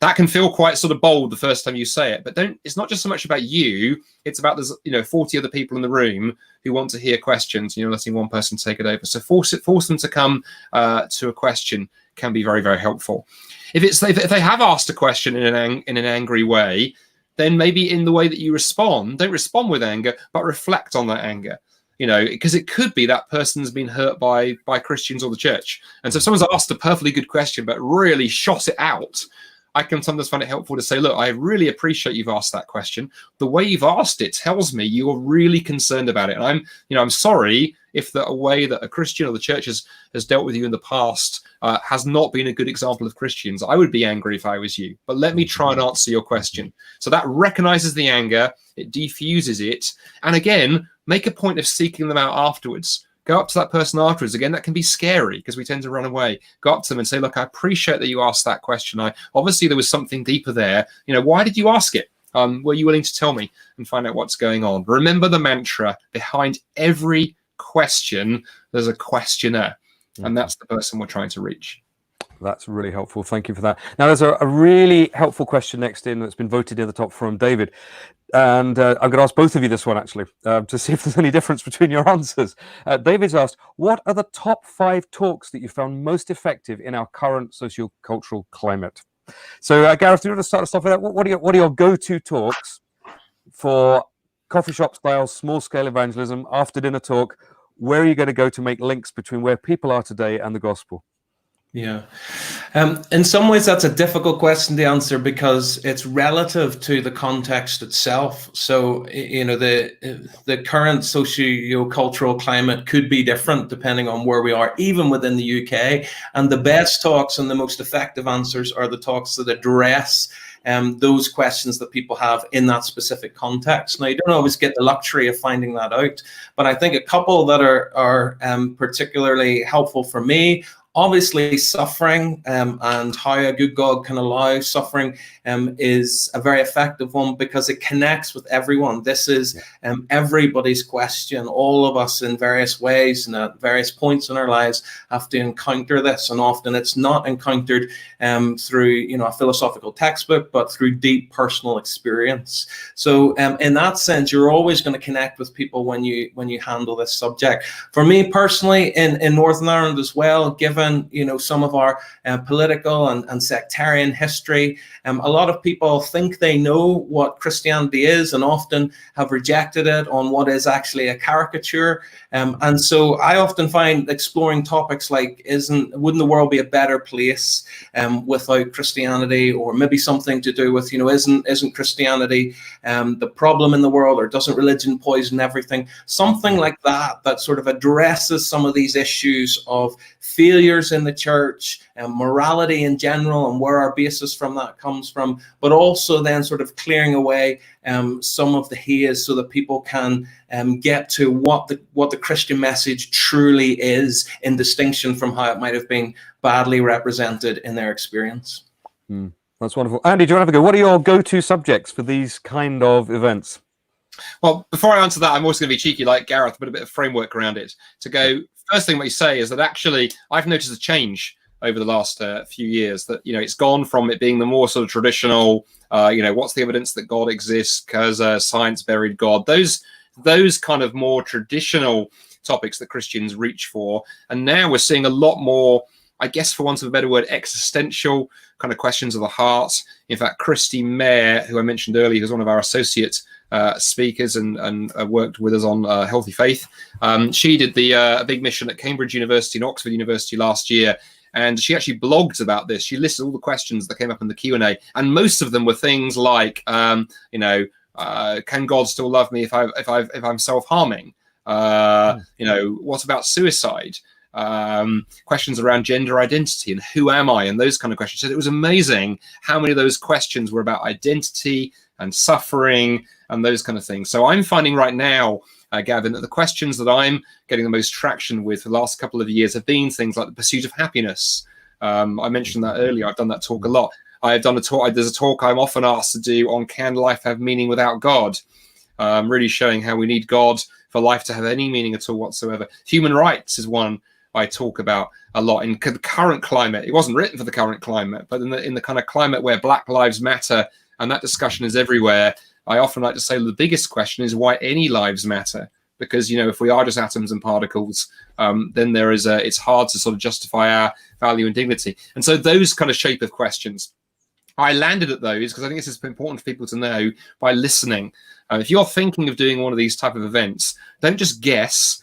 That can feel quite sort of bold the first time you say it, but it's not just so much about you, it's about there's 40 other people in the room who want to hear questions, letting one person take it over. So force them to come to a question can be very, very helpful. If they have asked a question in an angry way, then maybe in the way that you respond, don't respond with anger, but reflect on that anger. Because it could be that person's been hurt by Christians or the church. And so if someone's asked a perfectly good question, but really shot it out, I can sometimes find it helpful to say, look, I really appreciate you've asked that question. The way you've asked it tells me you're really concerned about it. And I'm sorry if the way that a Christian or the church has dealt with you in the past has not been a good example of Christians. I would be angry if I was you, but let me try and answer your question. So that recognizes the anger, it defuses it. And again, make a point of seeking them out afterwards. Go up to that person afterwards. Again, that can be scary because we tend to run away. Go up to them and say, look, I appreciate that you asked that question. Obviously there was something deeper there. Why did you ask it? Were you willing to tell me and find out what's going on? Remember the mantra: behind every question, there's a questioner. And that's the person we're trying to reach. That's really helpful. Thank you for that. Now, there's a really helpful question next in that's been voted in the top from David. And I'm going to ask both of you this one, actually, to see if there's any difference between your answers. David's asked, what are the top 5 talks that you found most effective in our current socio-cultural climate? So, Gareth, do you want to start us off with that? What are your go-to talks for coffee shop style, small-scale evangelism, after dinner talk? Where are you going to go to make links between where people are today and the gospel? Yeah. In some ways, that's a difficult question to answer because it's relative to the context itself. So, you know, the current socio-cultural climate could be different depending on where we are, even within the UK. And the best talks and the most effective answers are the talks that address those questions that people have in that specific context. Now, you don't always get the luxury of finding that out, but I think a couple that are particularly helpful for me. Obviously, suffering and how a good God can allow suffering is a very effective one because it connects with everyone. This is everybody's question. All of us in various ways and at various points in our lives have to encounter this, and often it's not encountered through, you know, a philosophical textbook, but through deep personal experience. So in that sense, you're always going to connect with people when you handle this subject. For me personally, in Northern Ireland as well, given you know some of our political and sectarian history, a lot of people think they know what Christianity is and often have rejected it on what is actually a caricature. And so I often find exploring topics like wouldn't the world be a better place without Christianity, or maybe something to do with, you know, isn't Christianity the problem in the world, or doesn't religion poison everything? Something like that sort of addresses some of these issues of failures in the church and morality in general and where our basis from that comes from, but also then sort of clearing away some of the haze so that people can get to what the Christian message truly is, in distinction from how it might have been badly represented in their experience. That's wonderful. Andy, do you want to have a go? What are your go-to subjects for these kind of events? Well, before I answer that, I'm also going to be cheeky like Gareth, but a bit of framework around it. To go, first thing what you say is that actually I've noticed a change over the last few years, that, you know, it's gone from it being the more sort of traditional, you know, what's the evidence that God exists because science buried God, those kind of more traditional topics that Christians reach for. And now we're seeing a lot more, I guess, for want of a better word, existential kind of questions of the heart. In fact, Christy Mayer, who I mentioned earlier, who's one of our associate speakers and worked with us on Healthy Faith, she did a big mission at Cambridge University and Oxford University last year, and she actually blogged about this. She listed all the questions that came up in the Q&A, and most of them were things like, you know, can God still love me if I'm self-harming? You know, what about suicide? Questions around gender identity and who am I, and those kind of questions. So it was amazing how many of those questions were about identity and suffering and those kind of things. So I'm finding right now, Gavin, that the questions that I'm getting the most traction with for the last couple of years have been things like the pursuit of happiness. I mentioned that earlier. I've done that talk a lot. I've done a talk. There's a talk I'm often asked to do on can life have meaning without God? Really showing how we need God for life to have any meaning at all whatsoever. Human rights is one I talk about a lot in the current climate. It wasn't written for the current climate, but in the kind of climate where Black Lives Matter and that discussion is everywhere, I often like to say the biggest question is why any lives matter. Because, you know, if we are just atoms and particles, then there is it's hard to sort of justify our value and dignity. And so those kind of shape of questions, I landed at those because I think this is important for people to know by listening. If you're thinking of doing one of these type of events, don't just guess.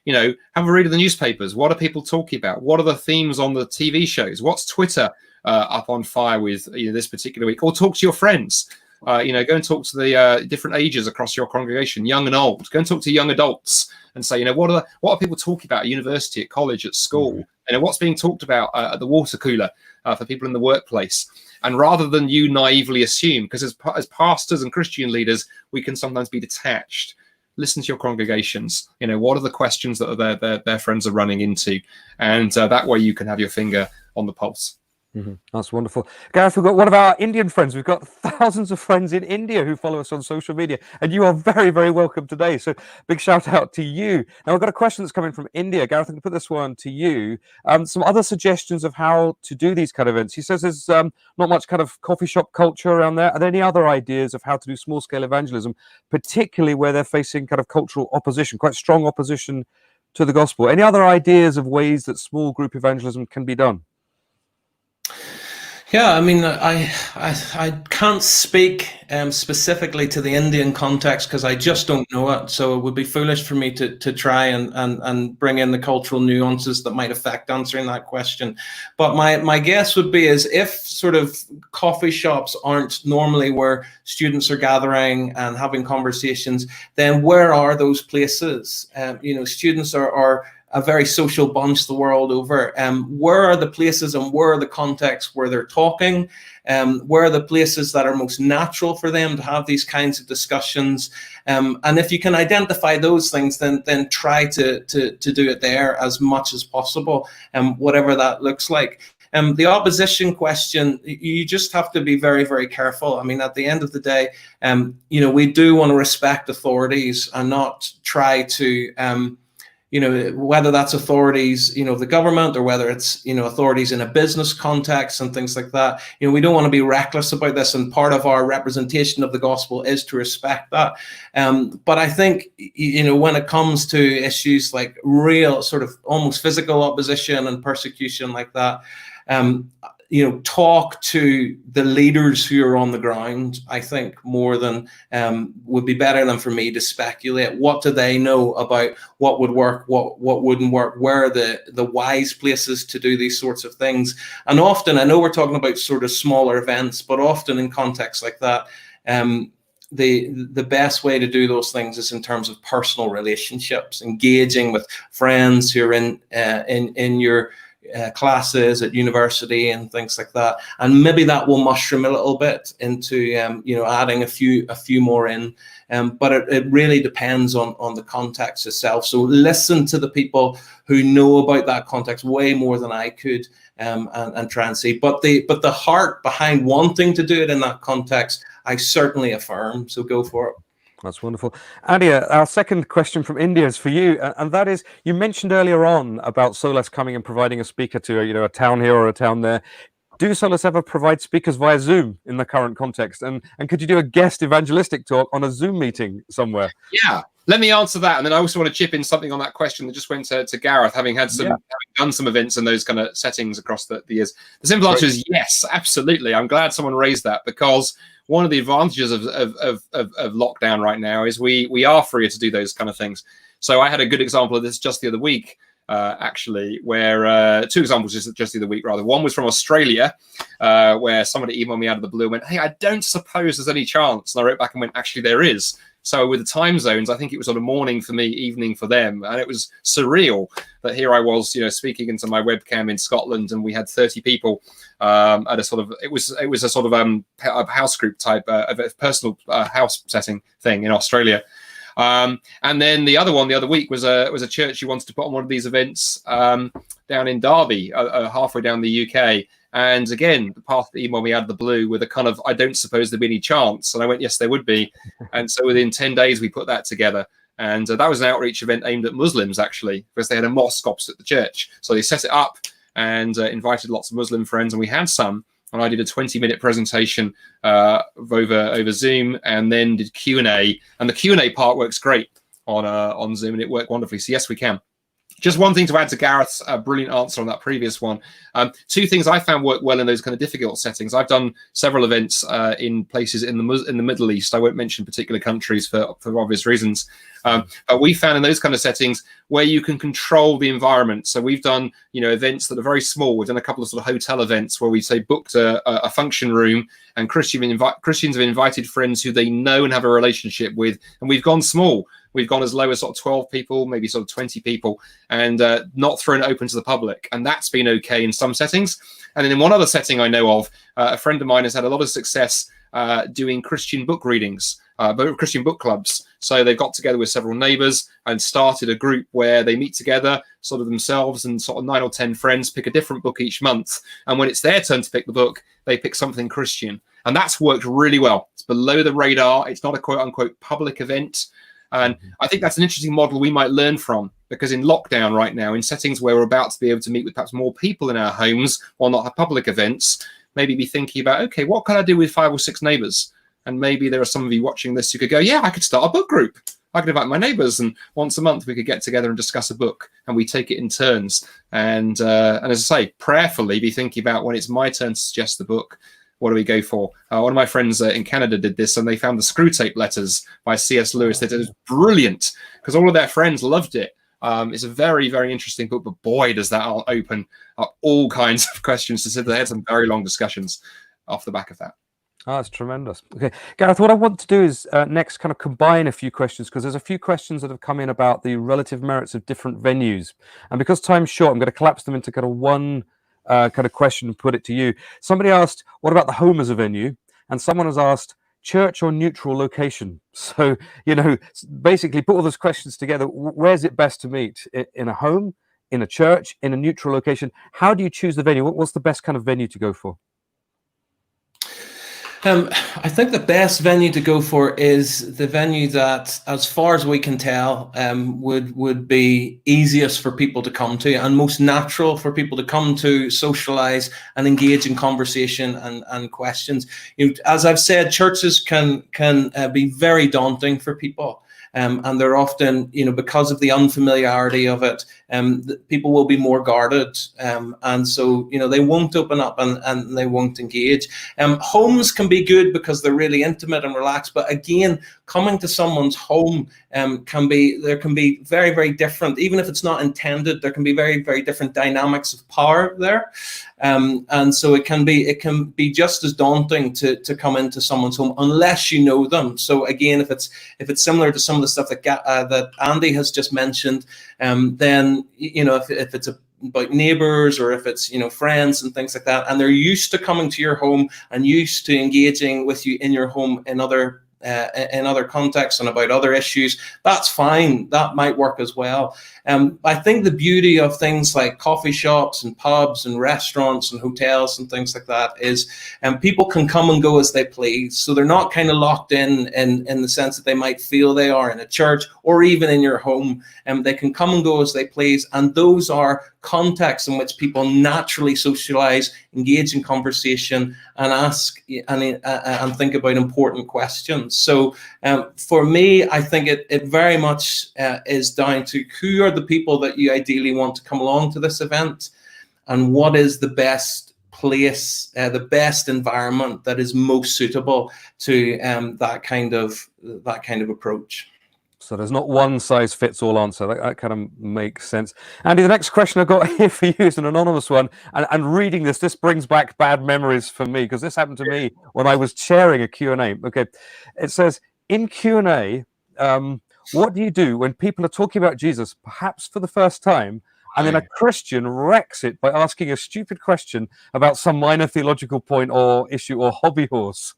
You know, have a read of the newspapers. What are people talking about? What are the themes on the TV shows? What's Twitter up on fire with, you know, this particular week? Or talk to your friends. You know, go and talk to the different ages across your congregation, young and old. Go and talk to young adults and say, you know, what are people talking about at university, at college, at school? You know, what's being talked about at the water cooler for people in the workplace? And rather than you naively assume, because as pastors and Christian leaders, we can sometimes be detached. Listen to your congregations. You know, what are the questions that their friends are running into? And that way you can have your finger on the pulse. That's wonderful. Gareth, we've got one of our Indian friends. We've got thousands of friends in India who follow us on social media, and you are very, very welcome today. So big shout out to you. Now, I've got a question that's coming from India. Gareth, I'm going to put this one to you. Some other suggestions of how to do these kind of events. He says there's not much kind of coffee shop culture around there. Are there any other ideas of how to do small-scale evangelism, particularly where they're facing kind of cultural opposition, quite strong opposition to the gospel? Any other ideas of ways that small group evangelism can be done? Yeah, I mean, I can't speak specifically to the Indian context because I just don't know it. So it would be foolish for me to try and bring in the cultural nuances that might affect answering that question. But my guess would be is if sort of coffee shops aren't normally where students are gathering and having conversations, then where are those places? Students are a very social bunch the world over. Where are the places and where are the contexts where they're talking? Where are the places that are most natural for them to have these kinds of discussions? And if you can identify those things, then try to do it there as much as possible, whatever that looks like. The opposition question, you just have to be very, very careful. I mean, at the end of the day, we do want to respect authorities and not try to whether that's authorities, of the government or whether it's, authorities in a business context and things like that. We don't want to be reckless about this. And part of our representation of the gospel is to respect that. But I think, when it comes to issues like real sort of almost physical opposition and persecution like that, talk to the leaders who are on the ground, I think, more than would be better than for me to speculate. What do they know about what would work, what wouldn't work, where are the wise places to do these sorts of things? And often, I know we're talking about sort of smaller events, but often in contexts like that, the best way to do those things is in terms of personal relationships, engaging with friends who are in your classes at university and things like that, and maybe that will mushroom a little bit into adding a few more in, but it really depends on the context itself. So listen to the people who know about that context way more than I could, and try and see. But the heart behind wanting to do it in that context, I certainly affirm. So go for it. That's wonderful. Andy, our second question from India is for you, and that is, you mentioned earlier on about Solas coming and providing a speaker to a town here or a town there. Do Solas ever provide speakers via Zoom in the current context? And could you do a guest evangelistic talk on a Zoom meeting somewhere? Yeah, let me answer that, and then I also want to chip in something on that question that just went to Gareth, having done some events in those kind of settings across the years. The simple answer is yes, absolutely. I'm glad someone raised that, because one of the advantages of lockdown right now is we are freer to do those kind of things. So I had a good example of this just the other week, actually, where two examples just the other week, rather. One was from Australia, where somebody emailed me out of the blue and went, "Hey, I don't suppose there's any chance." And I wrote back and went, "Actually, there is." So with the time zones, I think it was sort of morning for me, evening for them. And it was surreal that here I was, speaking into my webcam in Scotland, and we had 30 people at a sort of, it was a sort of a house group type, of a personal house setting thing in Australia. And then the other one the other week was a church who wanted to put on one of these events down in Derby, halfway down the UK. And again, the path that emailed me out of the blue with a kind of, "I don't suppose there'd be any chance." And I went, "Yes, there would be." And so within 10 days, we put that together. And that was an outreach event aimed at Muslims, actually, because they had a mosque opposite the church. So they set it up and invited lots of Muslim friends, and we had some. And I did a 20-minute presentation over Zoom, and then did Q&A. And the Q&A part works great on Zoom, and it worked wonderfully. So yes, we can. Just one thing to add to Gareth's brilliant answer on that previous one. Two things I found work well in those kind of difficult settings. I've done several events in places in the Middle East. I won't mention particular countries for obvious reasons. But we found in those kind of settings where you can control the environment. So we've done, events that are very small. We've done a couple of sort of hotel events where we say booked a function room, and Christians have invited friends who they know and have a relationship with, and we've gone small. We've gone as low as sort of 12 people, maybe sort of 20 people, and not thrown it open to the public. And that's been okay in some settings. And then in one other setting I know of, a friend of mine has had a lot of success doing Christian book readings, Christian book clubs. So they've got together with several neighbors and started a group where they meet together, sort of themselves and sort of 9 or 10 friends, pick a different book each month. And when it's their turn to pick the book, they pick something Christian. And that's worked really well. It's below the radar. It's not a quote unquote public event. And I think that's an interesting model we might learn from, because in lockdown right now, in settings where we're about to be able to meet with perhaps more people in our homes while not have public events, maybe be thinking about, okay, what can I do with 5 or 6 neighbors? And maybe there are some of you watching this who could go, yeah, I could start a book group. I could invite my neighbours, and once a month we could get together and discuss a book, and we take it in turns. And as I say, prayerfully be thinking about when it's my turn to suggest the book, what do we go for? One of my friends in Canada did this, and they found the Screw Tape Letters by C.S. Lewis. It was brilliant because all of their friends loved it. It's a very, very interesting book, but boy, does that open up all kinds of questions to sit. They had some very long discussions off the back of that. Oh, that's tremendous. Okay, Gareth, what I want to do is next kind of combine a few questions, because there's a few questions that have come in about the relative merits of different venues. And because time's short, I'm going to collapse them into kind of one kind of question and put it to you. Somebody asked, what about the home as a venue? And someone has asked, church or neutral location? So, basically put all those questions together. Where's it best to meet? In a home, in a church, in a neutral location? How do you choose the venue? What's the best kind of venue to go for? I think the best venue to go for is the venue that, as far as we can tell, would be easiest for people to come to and most natural for people to come to, socialize and engage in conversation and questions. As I've said, churches can be very daunting for people. And they're often, because of the unfamiliarity of it, people will be more guarded. And so, they won't open up and they won't engage. Homes can be good because they're really intimate and relaxed. But again, coming to someone's home can be very, very different. Even if it's not intended, there can be very, very different dynamics of power there. And so it can be just as daunting to come into someone's home unless you know them. So again, if it's similar to some of the stuff that Andy has just mentioned, then if it's about neighbors or if it's friends and things like that, and they're used to coming to your home and used to engaging with you in your home in other contexts and about other issues, that's fine. That might work as well. I think the beauty of things like coffee shops and pubs and restaurants and hotels and things like that is people can come and go as they please. So they're not kind of locked in the sense that they might feel they are in a church or even in your home. They can come and go as they please. And those are contexts in which people naturally socialize, engage in conversation and ask and think about important questions. So for me, I think it very much is down to who are the people that you ideally want to come along to this event, and what is the best place, the best environment that is most suitable to that kind of approach. So there's not one size fits all answer. That kind of makes sense. Andy, the next question I've got here for you is an anonymous one. And reading this brings back bad memories for me, because this happened to me when I was chairing a Q&A. Okay, it says, in Q&A, what do you do when people are talking about Jesus, perhaps for the first time, and then a Christian wrecks it by asking a stupid question about some minor theological point or issue or hobby horse?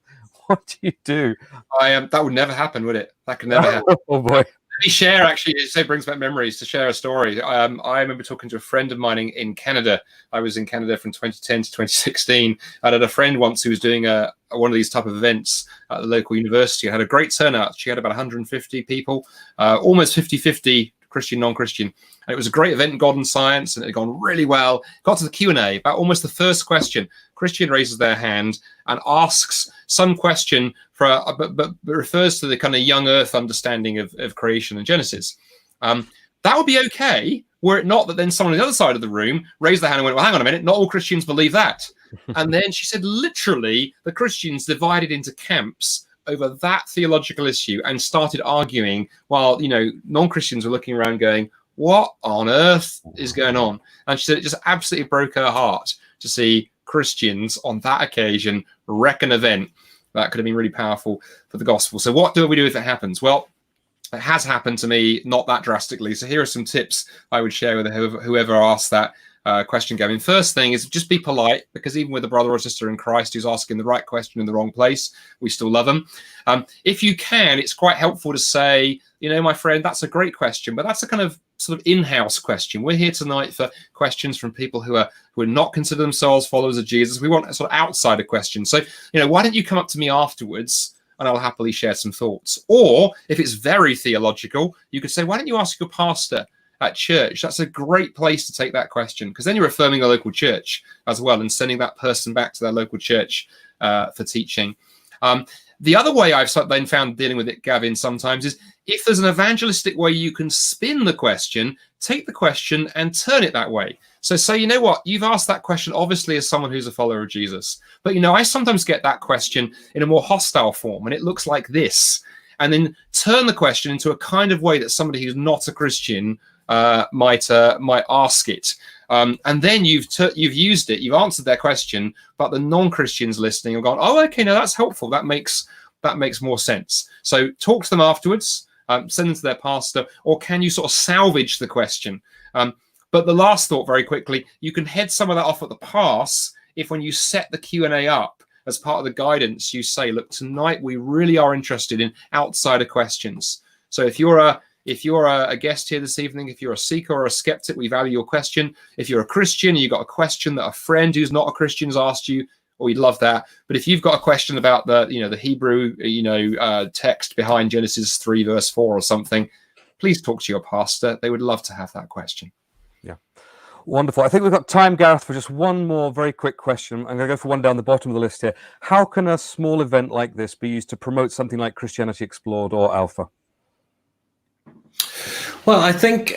What do you do? That would never happen, would it? That could never happen. Oh boy. Let me share, actually, it brings back memories to share a story. I remember talking to a friend of mine in Canada. I was in Canada from 2010 to 2016. I had a friend once who was doing one of these type of events at the local university. I had a great turnout. She had about 150 people, almost 50-50 Christian, non-Christian. And it was a great event in God and Science, and it had gone really well. Got to the Q&A, about almost the first question. Christian raises their hand and asks some question but refers to the kind of young earth understanding of creation and Genesis. That would be okay, were it not that then someone on the other side of the room raised their hand and went, well, hang on a minute, not all Christians believe that. And then she said, literally, the Christians divided into camps over that theological issue and started arguing while, non-Christians were looking around going, what on earth is going on? And she said it just absolutely broke her heart to see Christians on that occasion wreck an event that could have been really powerful for the gospel. So what do we do if it happens? Well, it has happened to me, not that drastically. So here are some tips I would share with whoever asked that question, Gavin. First thing is just be polite, because even with a brother or sister in Christ who's asking the right question in the wrong place, we still love them. If you can, it's quite helpful to say, my friend, that's a great question, but that's a kind of sort of in-house question. We're here tonight for questions from people who are not consider themselves followers of Jesus. We want a sort of outsider question. So, why don't you come up to me afterwards and I'll happily share some thoughts. Or if it's very theological, you could say, why don't you ask your pastor at church? That's a great place to take that question, because then you're affirming a local church as well and sending that person back to their local church for teaching. The other way I've then found dealing with it, Gavin, sometimes is if there's an evangelistic way you can spin the question, take the question and turn it that way. So say, you know what, you've asked that question obviously as someone who's a follower of Jesus, but I sometimes get that question in a more hostile form, and it looks like this, and then turn the question into a kind of way that somebody who's not a Christian might ask it. And then you've used it, you've answered their question, but the non-Christians listening have gone, oh, okay, no, that's helpful. That makes more sense. So talk to them afterwards, send them to their pastor, or can you sort of salvage the question? But the last thought, very quickly, you can head some of that off at the pass if when you set the Q&A up as part of the guidance, you say, look, tonight we really are interested in outsider questions. So if you're a guest here this evening, if you're a seeker or a skeptic, we value your question. If you're a Christian, you've got a question that a friend who's not a Christian has asked you, or we'd love that. But if you've got a question about the Hebrew, text behind Genesis 3 verse 4 or something, please talk to your pastor. They would love to have that question. Yeah. Wonderful. I think we've got time, Gareth, for just one more very quick question. I'm going to go for one down the bottom of the list here. How can a small event like this be used to promote something like Christianity Explored or Alpha? Well, I think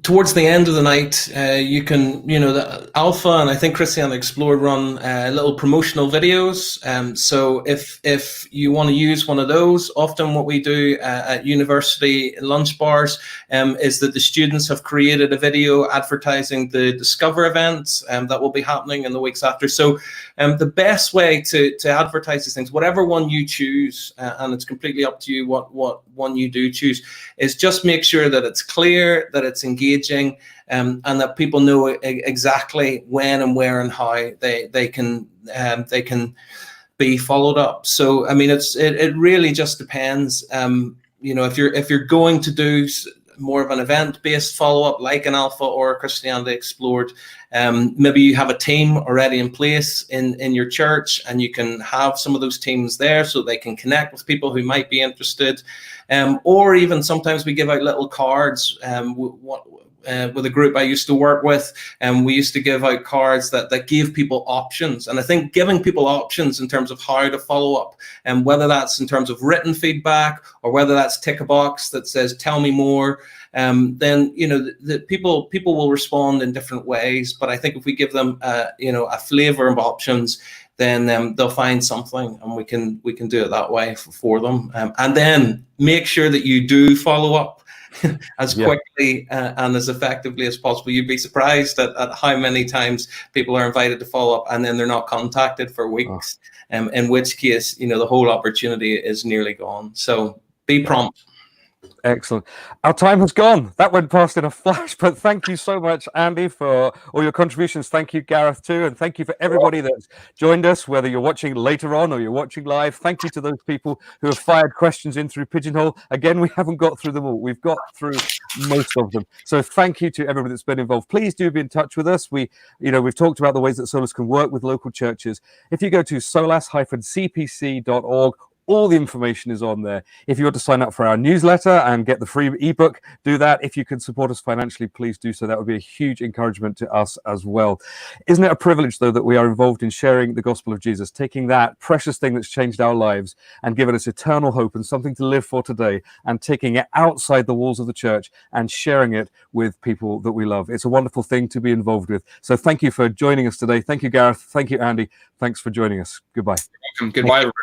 towards the end of the night, you can, the Alpha and I think Christianity Explored run little promotional videos. So if you want to use one of those, often what we do at university lunch bars is that the students have created a video advertising the Discover event that will be happening in the weeks after. So the best way to advertise these things, whatever one you choose, and it's completely up to you what one you do choose, is just make sure that it's clear, that it's engaging, and that people know exactly when and where and how they can be followed up. So I mean, it really just depends. If you're going to do more of an event-based follow-up like an Alpha or Christianity Explored, maybe you have a team already in place in your church, and you can have some of those teams there so they can connect with people who might be interested. Or even sometimes we give out little cards. With a group I used to work with, and we used to give out cards that gave people options. And I think giving people options in terms of how to follow up, and whether that's in terms of written feedback or whether that's tick a box that says tell me more, then the people will respond in different ways. But I think if we give them a flavor of options, then they'll find something, and we can do it that way for them. And then make sure that you do follow up as quickly and as effectively as possible. You'd be surprised at how many times people are invited to follow up and then they're not contacted for weeks, in which case, the whole opportunity is nearly gone. So be prompt. Excellent. Our time has gone. That went past in a flash, but thank you so much, Andy, for all your contributions. Thank you, Gareth, too. And thank you for everybody that's joined us, whether you're watching later on or you're watching live. Thank you to those people who have fired questions in through Pigeonhole. Again, we haven't got through them all. We've got through most of them. So thank you to everybody that's been involved. Please do be in touch with us. We've talked about the ways that Solas can work with local churches. If you go to solas-cpc.org, all the information is on there. If you want to sign up for our newsletter and get the free ebook, do that. If you can support us financially, please do so. That would be a huge encouragement to us as well. Isn't it a privilege, though, that we are involved in sharing the gospel of Jesus, taking that precious thing that's changed our lives and given us eternal hope and something to live for today, and taking it outside the walls of the church and sharing it with people that we love? It's a wonderful thing to be involved with. So thank you for joining us today. Thank you, Gareth. Thank you, Andy. Thanks for joining us. Goodbye. Goodbye, everybody.